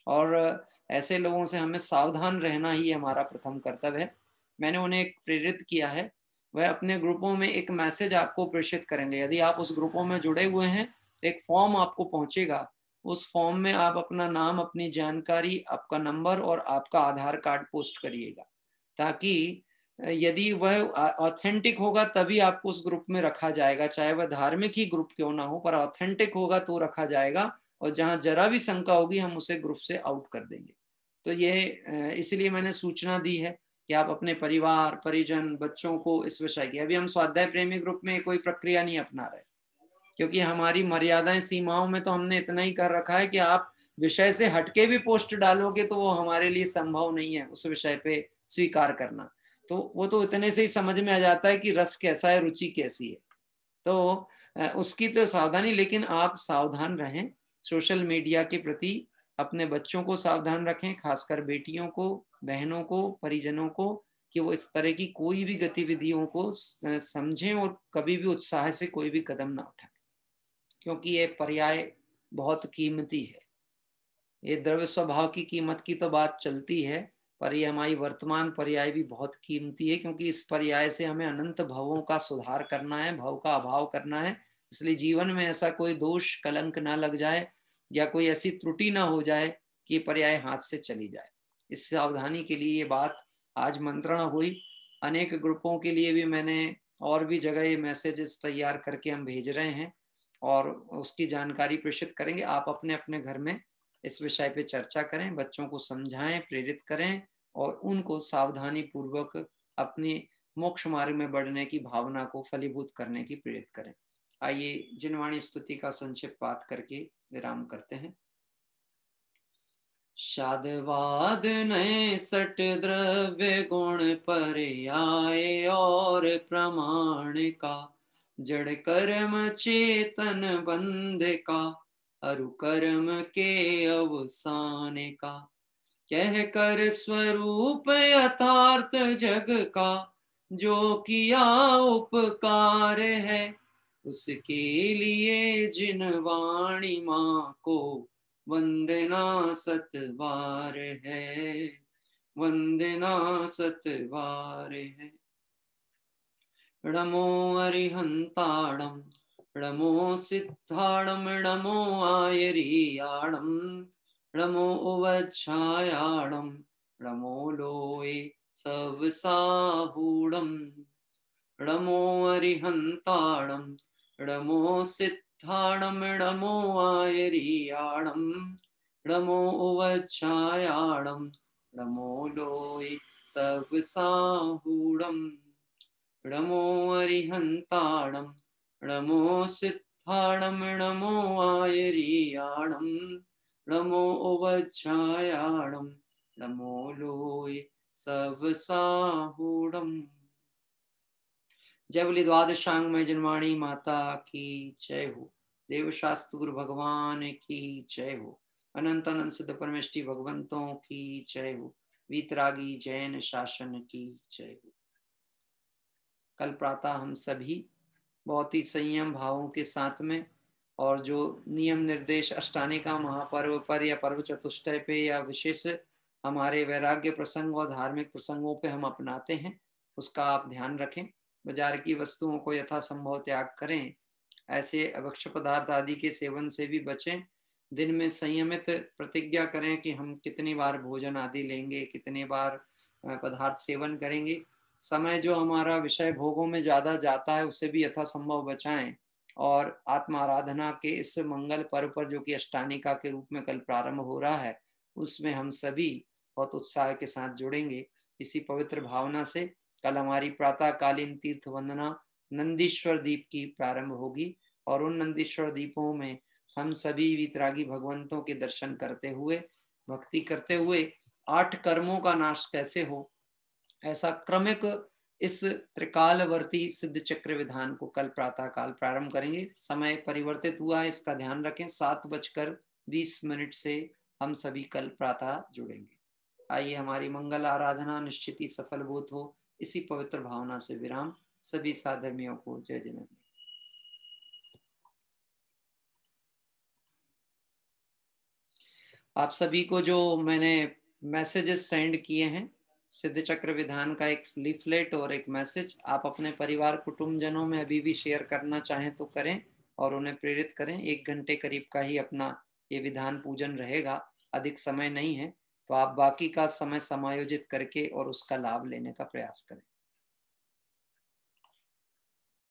D: और ऐसे लोगों से हमें सावधान रहना ही हमारा प्रथम कर्तव्य है। मैंने उन्हें प्रेरित किया है, वह अपने ग्रुपों में एक मैसेज आपको प्रेषित करेंगे। यदि आप उस ग्रुपों में जुड़े हुए हैं तो एक फॉर्म आपको पहुंचेगा, उस फॉर्म में आप अपना नाम, अपनी जानकारी, आपका नंबर और आपका आधार कार्ड पोस्ट करिएगा, ताकि यदि वह ऑथेंटिक होगा तभी आपको उस ग्रुप में रखा जाएगा। चाहे वह धार्मिक ही ग्रुप क्यों ना हो, पर ऑथेंटिक होगा तो रखा जाएगा, और जहां जरा भी शंका होगी हम उसे ग्रुप से आउट कर देंगे। तो ये इसलिए मैंने सूचना दी है कि आप अपने परिवार, परिजन, बच्चों को इस विषय की, अभी हम स्वाध्याय प्रेमी ग्रुप में कोई प्रक्रिया नहीं अपना रहे, क्योंकि हमारी मर्यादाएं, सीमाओं में तो हमने इतना ही कर रखा है कि आप विषय से हटके भी पोस्ट डालोगे तो वो हमारे लिए संभव नहीं है उस विषय पे स्वीकार करना। तो वो तो इतने से ही समझ में आ जाता है कि रस कैसा है, रुचि कैसी है। तो उसकी तो सावधानी, लेकिन आप सावधान रहें सोशल मीडिया के प्रति। अपने बच्चों को सावधान रखें, खासकर बेटियों को, बहनों को, परिजनों को, कि वो इस तरह की कोई भी गतिविधियों को समझें और कभी भी उत्साह से कोई भी कदम ना उठाएं, क्योंकि ये पर्याय बहुत कीमती है। ये द्रव्य स्वभाव की कीमत की तो बात चलती है, पर ये हमारी वर्तमान पर्याय भी बहुत कीमती है, क्योंकि इस पर्याय से हमें अनंत भवों का सुधार करना है, भव का अभाव करना है। इसलिए जीवन में ऐसा कोई दोष, कलंक ना लग जाए, या कोई ऐसी त्रुटि ना हो जाए कि पर्याय हाथ से चली जाए। इस सावधानी के लिए ये बात आज मंत्रणा हुई। अनेक ग्रुपों के लिए भी मैंने और भी जगह ये मैसेजेस तैयार करके हम भेज रहे हैं, और उसकी जानकारी प्रेषित करेंगे। आप अपने अपने घर में इस विषय पे चर्चा करें, बच्चों को समझाएं, प्रेरित करें, और उनको सावधानी पूर्वक अपनी मोक्ष मार्ग में बढ़ने की भावना को फलीभूत करने की प्रेरित करें। आइए जिनवाणी स्तुति का संक्षिप्त पाठ करके विराम करते हैं। शादवाद नए सट द्रव्य गुण पर्याय और प्रमाण का, जड़ कर्म चेतन बंध का, अरु कर्म के अवसान का, कह कर स्वरूप यथार्थ जग का, जो किया उपकार है, उसके लिए जिन वाणी माँ को वंदना सतबार है, वंदना सतबार है। नमो अरिहंताणम, नमो सिद्धाणम, नमो आयरियाणम, नमो उवच्छायाणम, नमो लोए सब साहूणम, नमो अरिहंताणम, नमो सिद्धाणम, नमो आयरियाणम, नमो उवच्छायाणम, नमो लोए सब साहूणम, नमो अरिहंताणम, नमो सिद्धाणम, नमो आयरियाणम, नमो उवच्छायाणम, नमो लोए सब साहूणम। जय बोली द्वादशांग में जनवाणी माता की जय हो। देवशास्त्र गुरु भगवान की जय हो। अनंत अनंत सिद्ध परमेष्टि भगवंतों की जय हो। वीतरागी जैन शासन की जय हो। कल प्रातः हम सभी बहुत ही संयम भावों के साथ में, और जो नियम निर्देश अष्टानिका महापर्व पर या पर्व चतुष्टय पे या विशेष हमारे वैराग्य प्रसंग और धार्मिक प्रसंगों पे हम अपनाते हैं, उसका आप ध्यान रखें। बाजार की वस्तुओं को यथासंभव त्याग करें, ऐसे अभक्ष्य पदार्थ आदि के सेवन से भी बचें। दिन में संयमित प्रतिज्ञा करें कि हम कितनी बार भोजन आदि लेंगे, कितनी बार पदार्थ सेवन करेंगे। समय जो हमारा विषय भोगों में ज्यादा जाता है उसे भी यथासंभव बचाएं। और आत्म आराधना के इस मंगल पर्व पर, जो कि अष्टानिका के रूप में कल प्रारंभ हो रहा है, उसमें हम सभी बहुत उत्साह के साथ जुड़ेंगे। इसी पवित्र भावना से कल हमारी प्रातःकालीन तीर्थ वंदना नंदीश्वर दीप की प्रारंभ होगी और उन नंदीश्वर दीपों में हम सभी वितरागी भगवंतों के दर्शन करते हुए, भक्ति करते हुए 8 कर्मों का नाश कैसे हो, ऐसा क्रमिक इस त्रिकालवर्ती सिद्ध चक्र विधान को कल प्रातः काल प्रारंभ करेंगे। समय परिवर्तित हुआ है, इसका ध्यान रखें। 7:20 से हम सभी कल प्रातः जुड़ेंगे। आइए हमारी मंगल आराधना निश्चित ही सफलभूत हो। इसी पवित्र भावना से विराम। सभी साधर्मियों को जय जिनेन्द्र। आप सभी को जो मैंने मैसेजेस सेंड किए हैं, सिद्ध चक्र विधान का एक लीफलेट और एक मैसेज, आप अपने परिवार कुटुंबजनों में अभी भी शेयर करना चाहें तो करें और उन्हें प्रेरित करें। 1 घंटे करीब का ही अपना ये विधान पूजन रहेगा, अधिक समय नहीं है, तो आप बाकी का समय समायोजित करके और उसका लाभ लेने का प्रयास करें।